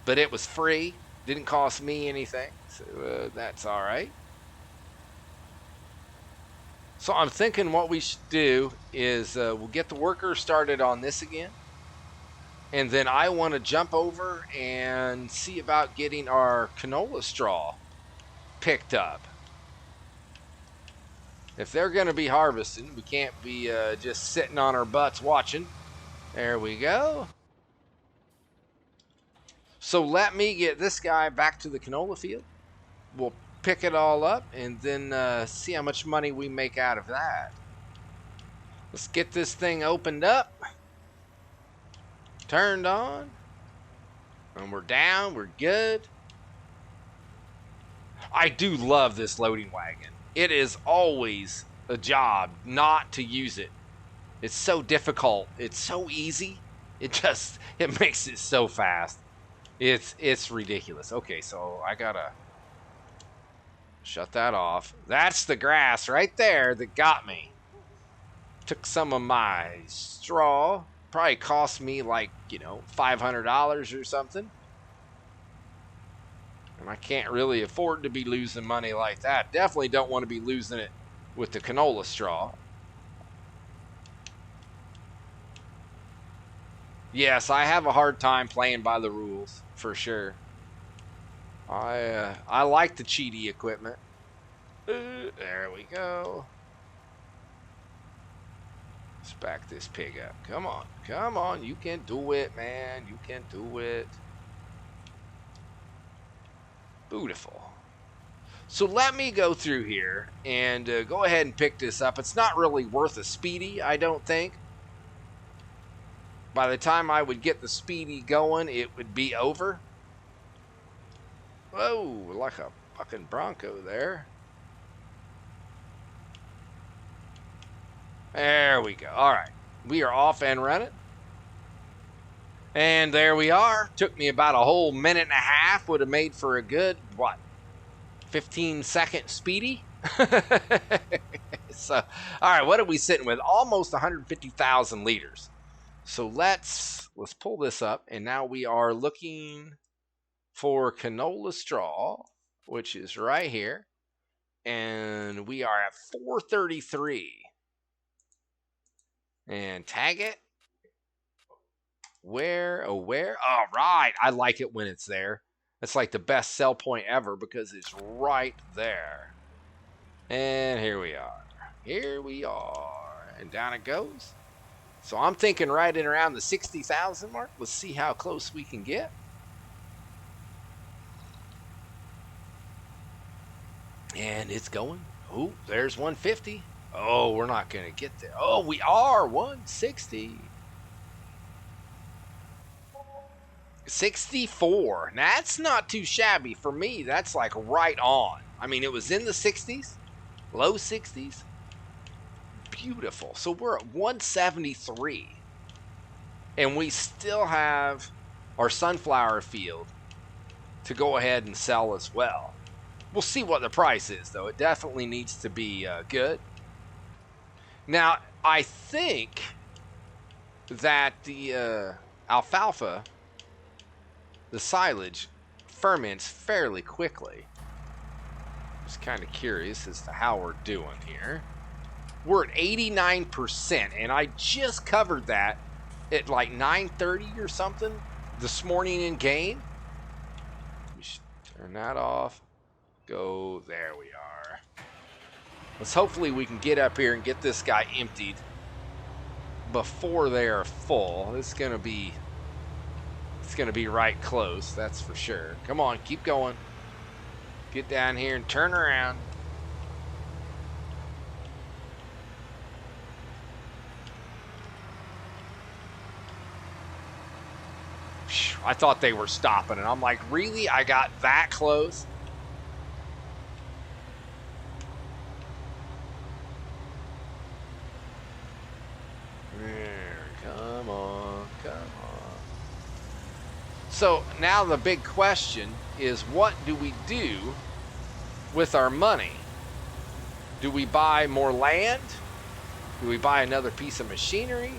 But it was free. Didn't cost me anything. So that's all right. So I'm thinking what we should do is we'll get the worker started on this again. And then I want to jump over and see about getting our canola straw picked up. If they're going to be harvesting, we can't be just sitting on our butts watching. There we go. So let me get this guy back to the canola field. We'll pick it all up and then see how much money we make out of that. Let's get this thing opened up. Turned on. And we're down. We're good. I do love this loading wagon. It is always a job not to use it. It's so difficult. It's so easy. It makes it so fast. It's ridiculous. Okay, so I gotta shut that off. That's the grass right there that got me. Took some of my straw. Probably cost me like, $500 or something. And I can't really afford to be losing money like that. Definitely don't want to be losing it with the canola straw. Yes, I have a hard time playing by the rules, for sure. I like the cheaty equipment. There we go. Let's back this pig up. Come on. Come on. You can do it, man. You can do it. Beautiful. So let me go through here and go ahead and pick this up. It's not really worth a speedy, I don't think. By the time I would get the speedy going, it would be over. Whoa, like a fucking Bronco there. There we go. All right. We are off and running. And there we are. Took me about a whole minute and a half. Would have made for a good, 15-second speedy? So, all right, what are we sitting with? Almost 150,000 liters. So let's pull this up. And now we are looking for canola straw, which is right here. And we are at 433. And tag it. Where? All right. I like it when it's there. It's like the best sell point ever because it's right there. And here we are. Here we are. And down it goes. So I'm thinking right in around the 60,000 mark. Let's see how close we can get. And it's going. Oh, there's 150. Oh, we're not going to get there. Oh, we are 160. 64. Now, that's not too shabby. For me, that's like right on. I mean, it was in the 60s, low 60s. Beautiful. So we're at 173. And we still have our sunflower field to go ahead and sell as well. We'll see what the price is, though. It definitely needs to be good. Now, I think that the alfalfa, the silage, ferments fairly quickly. Just kind of curious as to how we're doing here. We're at 89%, and I just covered that at like 9:30 or something this morning in game. We should turn that off. Go, there we are. Let's hopefully we can get up here and get this guy emptied before they are full. It's gonna be right close, that's for sure. Come on, keep going. Get down here and turn around. I thought they were stopping, and I'm like, really? I got that close? Come on, come on. So now the big question is, what do we do with our money? Do we buy more land? Do we buy another piece of machinery?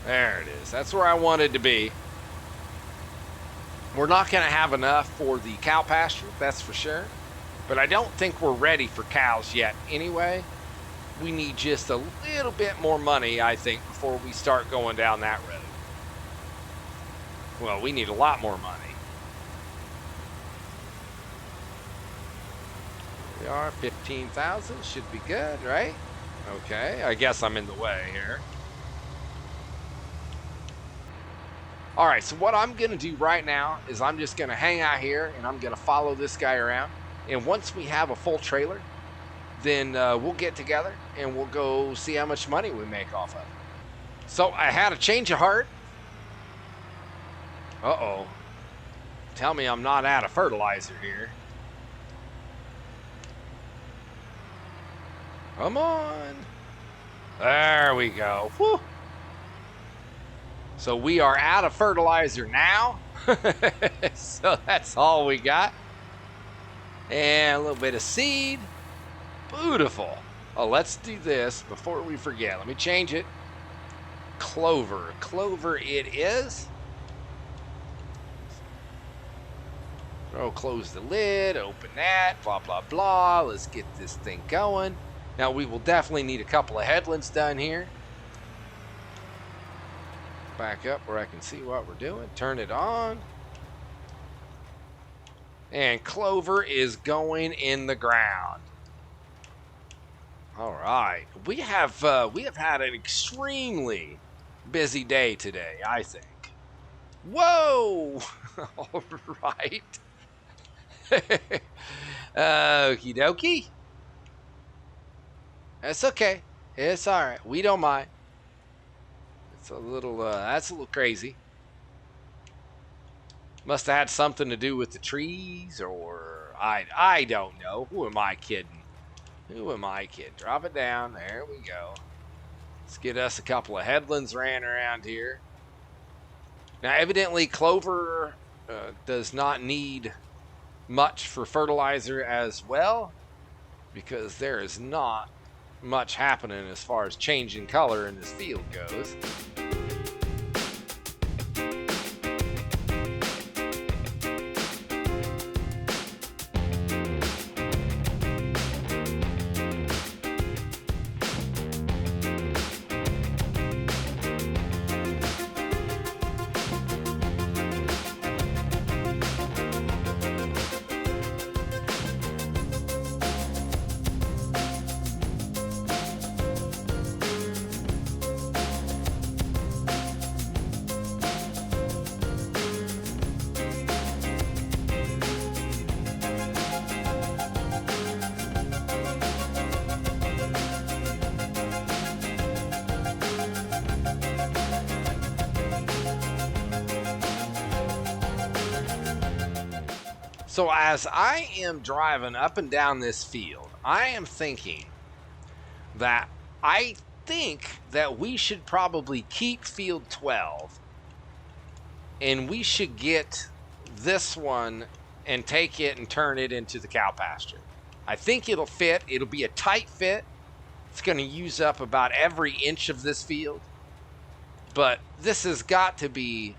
There it is. That's where I wanted to be. We're not going to have enough for the cow pasture, that's for sure. But I don't think we're ready for cows yet anyway. We need just a little bit more money, I think, before we start going down that road. Well, we need a lot more money. We are 15,000. Should be good, right? Okay, I guess I'm in the way here. All right, so what I'm going to do right now is I'm just going to hang out here and I'm going to follow this guy around. And once we have a full trailer, then we'll get together and we'll go see how much money we make off of it. So I had a change of heart. Uh-oh. Tell me I'm not out of fertilizer here. Come on. There we go. Whew. So we are out of fertilizer now. So that's all we got. And a little bit of seed. Beautiful. Oh, let's do this before we forget. Let me change it. Clover. Clover it is. Oh, close the lid, open that, blah, blah, blah. Let's get this thing going. Now, we will definitely need a couple of headlands done here. Back up where I can see what we're doing. Turn it on. And Clover is going in the ground. All right. We have had an extremely busy day today, I think. Whoa! All right. Okie dokie. That's okay. It's all right. We don't mind. It's a little, that's a little crazy. Must have had something to do with the trees, or I don't know. Who am I kidding? Who am I kidding? Drop it down. There we go. Let's get us a couple of headlands ran around here. Now, evidently, Clover does not need much for fertilizer as well, because there is not much happening as far as changing color in this field goes. So as I am driving up and down this field, I am thinking that we should probably keep field 12, and we should get this one and take it and turn it into the cow pasture. I think it'll fit. It'll be a tight fit. It's going to use up about every inch of this field, but this has got to be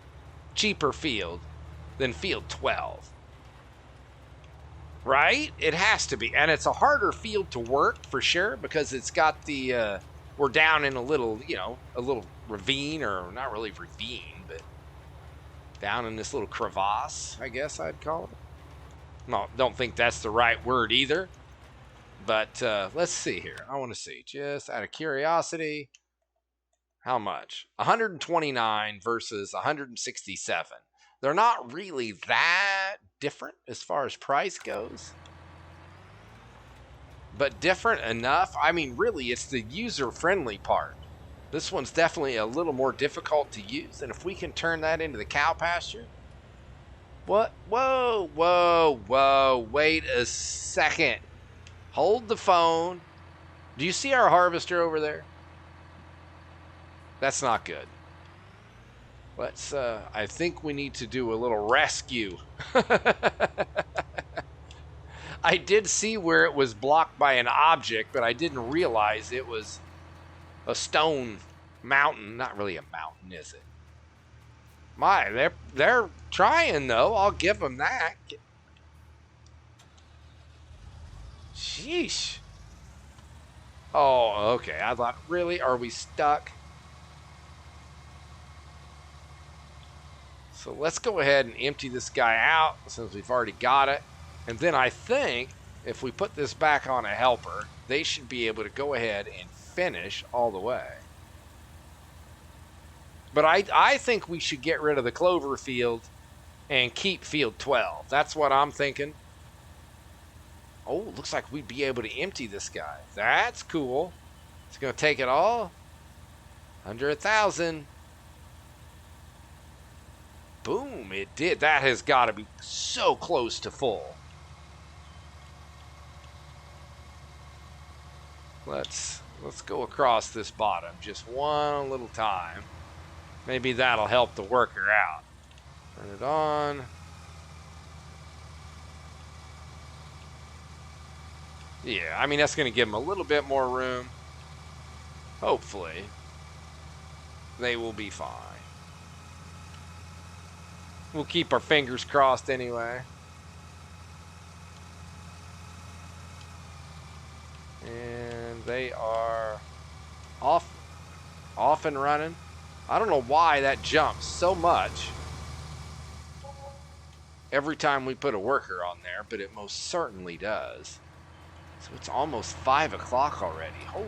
cheaper field than field 12. Right? It has to be. And it's a harder field to work for sure, because it's got the, we're down in a little, a little ravine, or not really ravine, but down in this little crevasse, I guess I'd call it. No, don't think that's the right word either. But let's see here. I want to see, just out of curiosity, how much? 129 versus 167. They're not really that different as far as price goes, but different enough. I mean, really, it's the user-friendly part. This one's definitely a little more difficult to use, and if we can turn that into the cow pasture. What? Whoa, whoa, whoa. Wait a second. Hold the phone. Do you see our harvester over there? That's not good. Let's, I think we need to do a little rescue. I did see where it was blocked by an object, but I didn't realize it was a stone mountain. Not really a mountain, is it? My, they're trying, though. I'll give them that. Sheesh. Oh, okay. I thought, really? Are we stuck? So let's go ahead and empty this guy out since we've already got it. And then I think if we put this back on a helper, they should be able to go ahead and finish all the way. But I think we should get rid of the Clover field and keep field 12. That's what I'm thinking. Oh, looks like we'd be able to empty this guy. That's cool. It's going to take it all. Under 1,000. Boom, it did. That has got to be so close to full. Let's go across this bottom just one little time. Maybe that'll help the worker out. Turn it on. Yeah, I mean, that's going to give them a little bit more room. Hopefully, they will be fine. We'll keep our fingers crossed anyway. And they are off and running. I don't know why that jumps so much every time we put a worker on there, but it most certainly does. So it's almost 5 o'clock already. Holy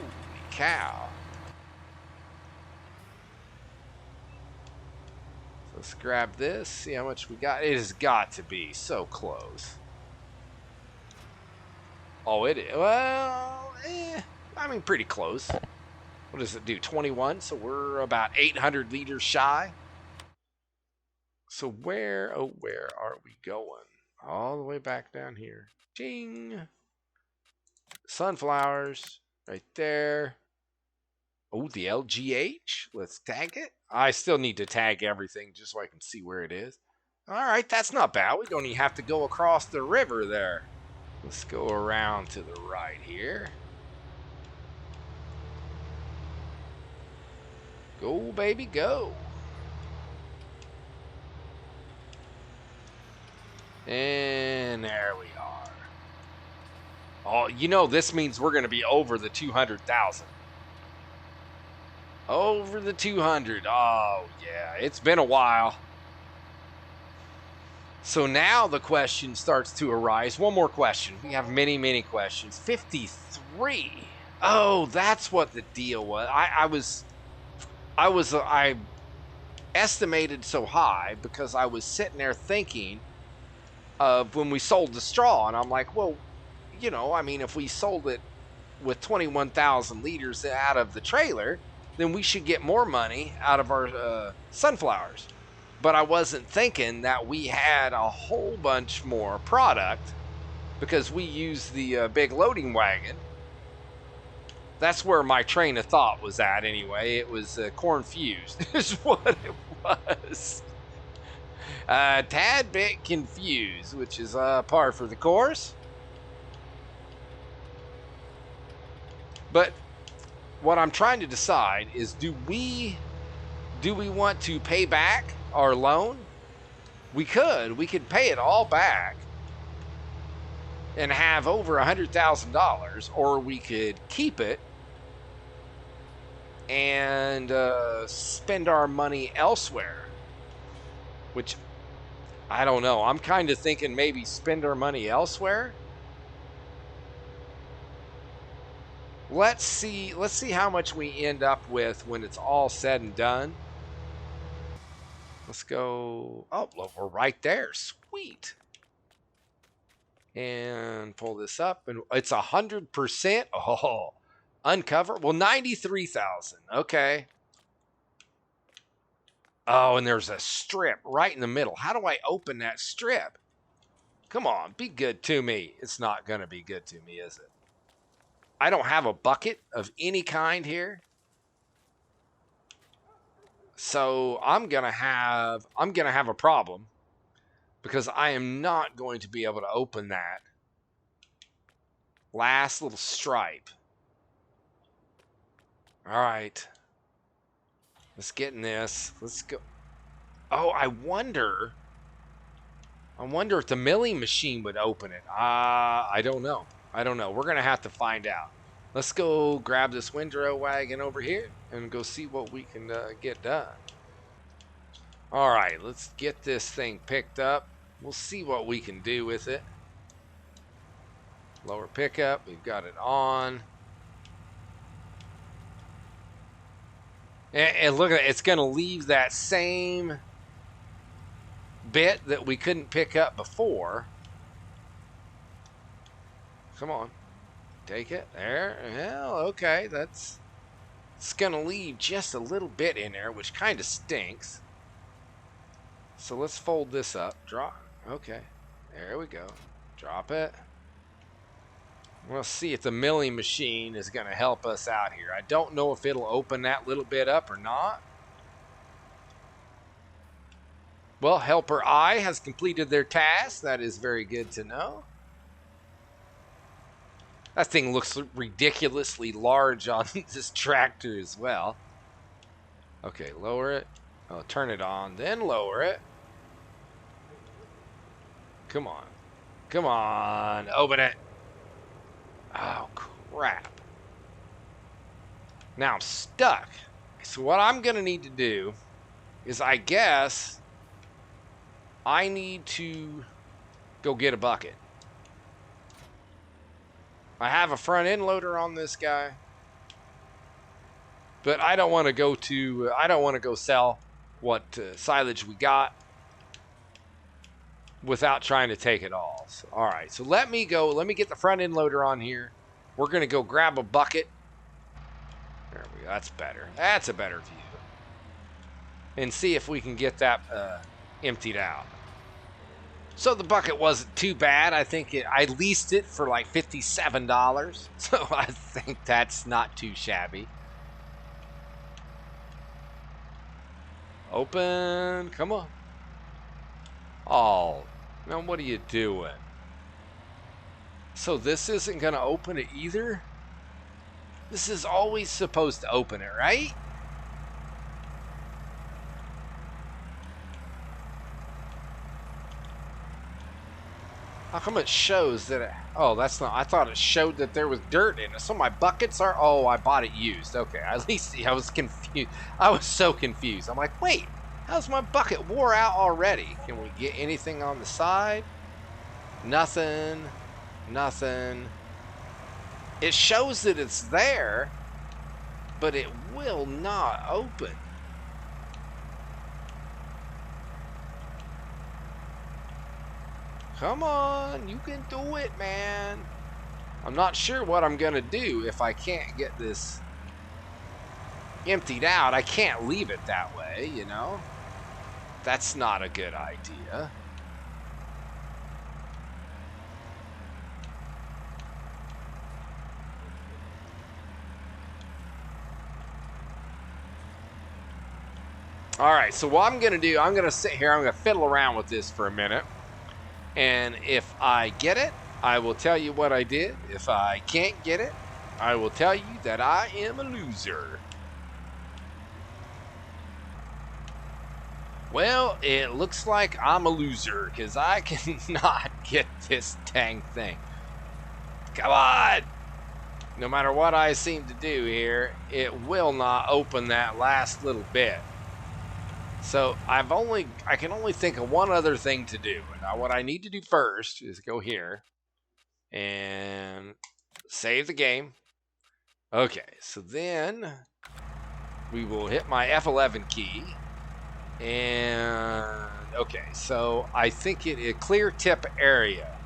cow. So let's grab this, see how much we got. It has got to be so close. Oh, it is. Well, I mean, pretty close. What does it do? 21. So we're about 800 liters shy. So where are we going? All the way back down here. Ching. Sunflowers right there. Oh, the LGH. Let's tag it. I still need to tag everything just so I can see where it is. All right, that's not bad. We don't even have to go across the river there. Let's go around to the right here. Go, baby, go. And there we are. Oh, you know, this means we're going to be over the 200,000. Over the 200. Oh, yeah, it's been a while. So now the question starts to arise. One more question. We have many, many questions. 53. Oh, that's what the deal was. I estimated so high because I was sitting there thinking of when we sold the straw, and I'm like, well, you know, I mean, if we sold it with 21,000 liters out of the trailer, then we should get more money out of our sunflowers. But I wasn't thinking that we had a whole bunch more product because we used the big loading wagon. That's where my train of thought was at anyway. It was confused is what it was. A tad bit confused, which is par for the course. But what I'm trying to decide is, do we want to pay back our loan? We could pay it all back and have over $100,000, or we could keep it and spend our money elsewhere, which I don't know. I'm kind of thinking maybe spend our money elsewhere. Let's see how much we end up with when it's all said and done. Let's go. Oh, look, we're right there. Sweet. And pull this up, and it's 100%. Oh, uncover. Well, 93,000. Okay. Oh, and there's a strip right in the middle. How do I open that strip? Come on, be good to me. It's not going to be good to me, is it? I don't have a bucket of any kind here. So I'm going to have a problem because I am not going to be able to open that last little stripe. All right. Let's get in this. Let's go. Oh, I wonder if the milling machine would open it. I don't know. We're going to have to find out. Let's go grab this windrow wagon over here and go see what we can get done. All right, let's get this thing picked up. We'll see what we can do with it. Lower pickup, we've got it on. And look at it, it's going to leave that same bit that we couldn't pick up before. Come on. Take it. There. Well, okay. It's going to leave just a little bit in there, which kind of stinks. So let's fold this up. Drop. Okay. There we go. Drop it. We'll see if the milling machine is going to help us out here. I don't know if it'll open that little bit up or not. Well, Helper I has completed their task. That is very good to know. That thing looks ridiculously large on this tractor as well. Okay, lower it. Oh, turn it on, then lower it. Come on. Come on. Open it. Oh, crap. Now I'm stuck. So what I'm going to need to do is, I guess, I need to go get a bucket. I have a front end loader on this guy. But I don't want to go to, I don't want to go sell what silage we got without trying to take it all. So, all right, so let me get the front end loader on here. We're going to go grab a bucket. There we go, that's better. That's a better view. And see if we can get that emptied out. So the bucket wasn't too bad. I think I leased it for like $57. So I think that's not too shabby. Open, come on. Oh, now what are you doing? So this isn't gonna open it either? This is always supposed to open it, right? How come it shows that it, oh, that's not, I thought it showed that there was dirt in it. So my buckets are, oh, I bought it used. Okay, at least I was confused. I was so confused. I'm like, wait, how's my bucket wore out already? Can we get anything on the side? Nothing, nothing. It shows that it's there, but it will not open. Come on, you can do it, man. I'm not sure what I'm gonna do if I can't get this emptied out. I can't leave it that way, you know? That's not a good idea. All right, so what I'm gonna do, I'm gonna sit here, I'm gonna fiddle around with this for a minute. And if I get it, I will tell you what I did. If I can't get it, I will tell you that I am a loser. Well, it looks like I'm a loser because I cannot get this dang thing. Come on! No matter what I seem to do here, it will not open that last little bit. So I can only think of one other thing to do. Now what I need to do first is go here and save the game. Okay, so then we will hit my F11 key. And okay, so I think it clear tip area.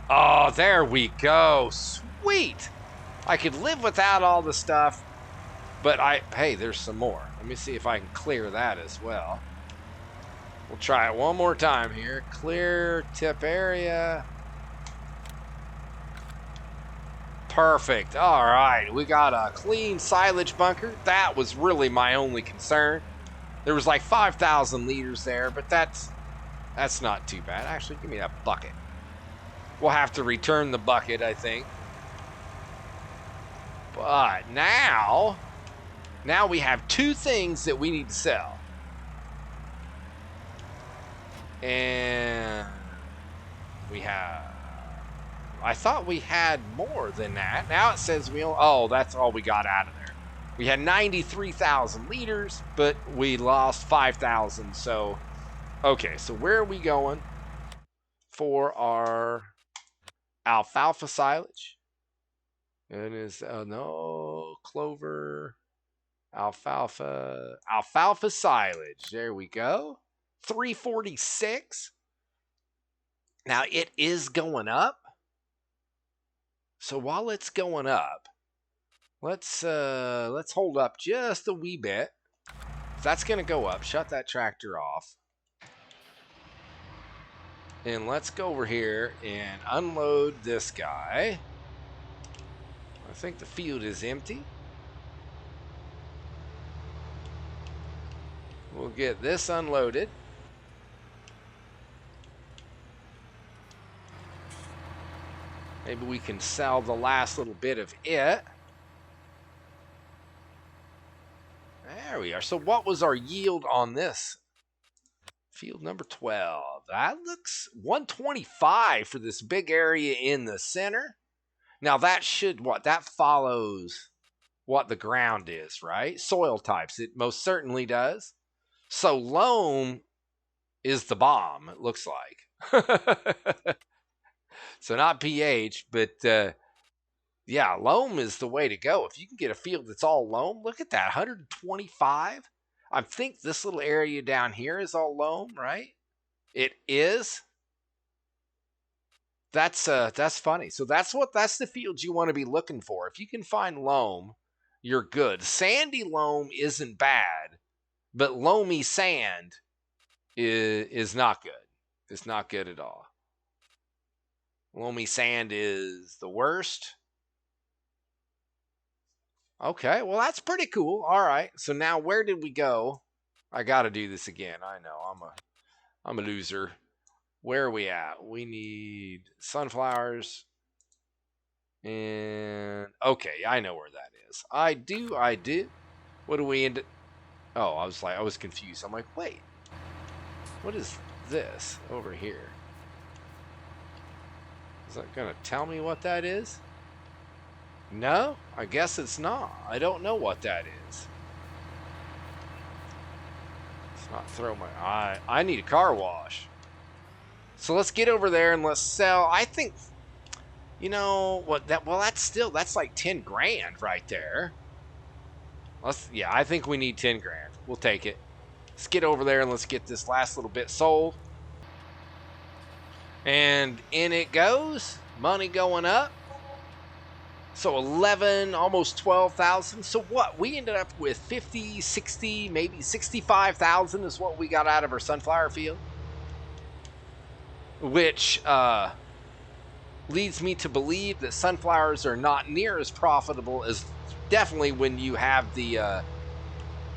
Oh, there we go. Sweet. I could live without all the stuff. But hey, there's some more. Let me see if I can clear that as well. We'll try it one more time here. Clear tip area. Perfect. All right, we got a clean silage bunker. That was really my only concern. There was like 5,000 liters there, but that's not too bad. Actually, give me that bucket. We'll have to return the bucket, I think. But now we have two things that we need to sell. And we have, I thought we had more than that. Now it says oh, that's all we got out of there. We had 93,000 liters, but we lost 5,000. So, okay, so where are we going for our alfalfa silage? It is, no, Clover. Alfalfa silage. There we go. 346. Now it is going up. So while it's going up, let's hold up just a wee bit. If that's gonna go up, shut that tractor off. And let's go over here and unload this guy. I think the field is empty. We'll get this unloaded. Maybe we can sell the last little bit of it. There we are. So what was our yield on this? Field number 12. That looks 125 for this big area in the center. Now that should, that follows what the ground is, right? Soil types. It most certainly does. So loam is the bomb, it looks like. So not pH, but yeah, loam is the way to go. If you can get a field that's all loam, look at that, 125. I think this little area down here is all loam, right? It is. That's funny. So that's the field you want to be looking for. If you can find loam, you're good. Sandy loam isn't bad, but loamy sand is not good. It's not good at all. Loamy sand is the worst. Okay, well that's pretty cool. All right. So now where did we go? I got to do this again. I know. I'm a loser. Where are we at? We need sunflowers. And okay, I know where that is. I do. What do we end? Oh, I was confused. I'm like, wait. What is this over here? Is that going to tell me what that is? No, I guess it's not. I don't know what that is. Let's not throw my I need a car wash. So let's get over there and let's sell. I think, you know what, that's like 10 grand right there. Yeah, I think we need 10 grand. We'll take it. Let's get over there and let's get this last little bit sold. And in it goes. Money going up. So 11, almost 12,000. So what? We ended up with 50, 60, maybe 65,000 is what we got out of our sunflower field. Which leads me to believe that sunflowers are not near as profitable as definitely when you have the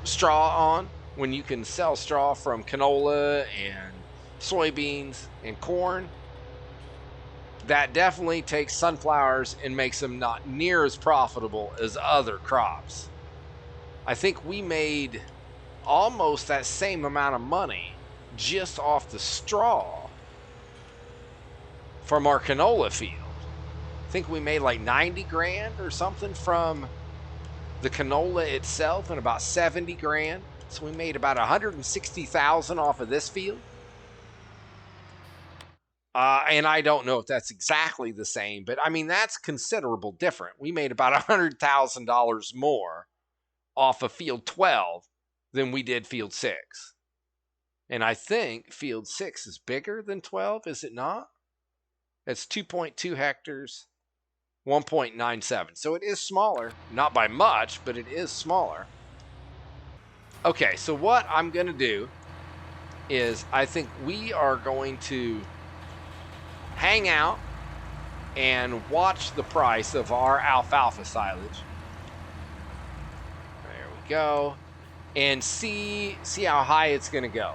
straw on. When you can sell straw from canola and soybeans and corn. That definitely takes sunflowers and makes them not near as profitable as other crops. I think we made almost that same amount of money just off the straw from our canola field. I think we made like 90 grand or something from the canola itself and about 70 grand. So we made about 160,000 off of this field. And I don't know if that's exactly the same, but I mean, that's considerable different. We made about $100,000 more off of field 12 than we did field 6. And I think field 6 is bigger than 12, is it not? It's 2.2 hectares, 1.97. So it is smaller, not by much, but it is smaller. Okay, so what I'm going to do is I think we are going to hang out and watch the price of our alfalfa silage. There we go. And see how high it's going to go.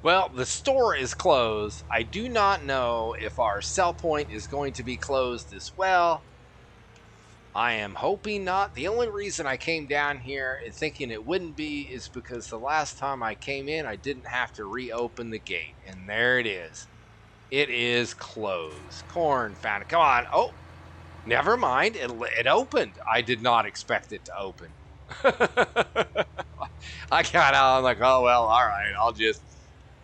Well, the store is closed. I do not know if our sell point is going to be closed as well. I am hoping not. The only reason I came down here and thinking it wouldn't be is because the last time I came in, I didn't have to reopen the gate. And there it is. It is closed. Corn found it. Come on. Oh, never mind. It opened. I did not expect it to open. I'm like, oh, well, all right.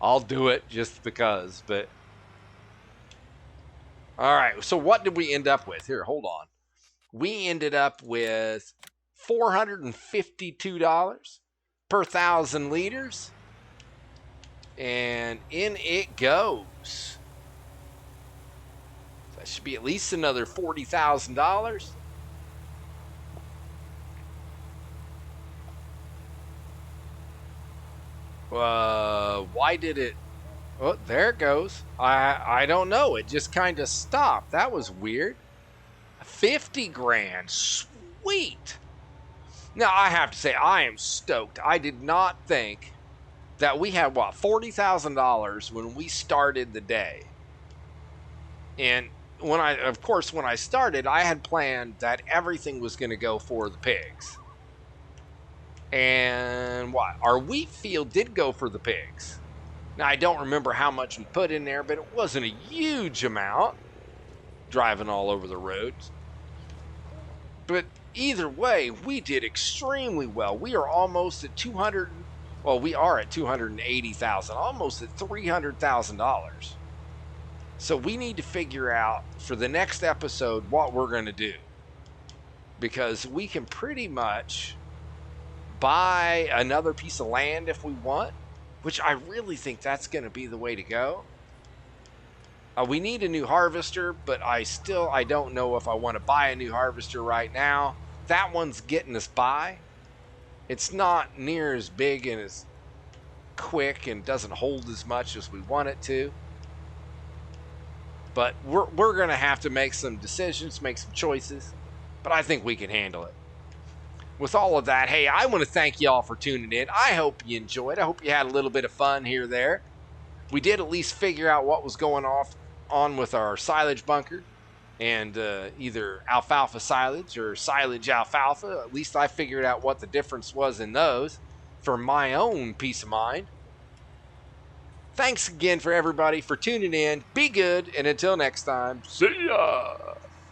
I'll do it just because. But all right. So what did we end up with? Here, hold on. We ended up with $452 per 1,000 liters. And in it goes. That should be at least another $40,000. Why did it Oh, there it goes. I don't know. It just kind of stopped. That was weird. 50 grand. Sweet. Now, I have to say, I am stoked. I did not think that we had, what, $40,000 when we started the day. And when I started, I had planned that everything was going to go for the pigs. And what? Our wheat field did go for the pigs. Now, I don't remember how much we put in there, but it wasn't a huge amount. Driving all over the roads. But either way, we did extremely well. We are almost at we are at 280,000, almost at $300,000. So we need to figure out for the next episode what we're going to do. Because we can pretty much buy another piece of land if we want, which I really think that's going to be the way to go. We need a new harvester, but I don't know if I want to buy a new harvester right now. That one's getting us by. It's not near as big and as quick and doesn't hold as much as we want it to. But we're going to have to make some decisions, make some choices, but I think we can handle it. With all of that, hey, I want to thank y'all for tuning in. I hope you enjoyed. I hope you had a little bit of fun here or there. We did at least figure out what was going on with our silage bunker and either alfalfa silage or silage alfalfa. At least I figured out what the difference was in those for my own peace of mind. Thanks again for everybody for tuning in. Be good, and until next time, see ya!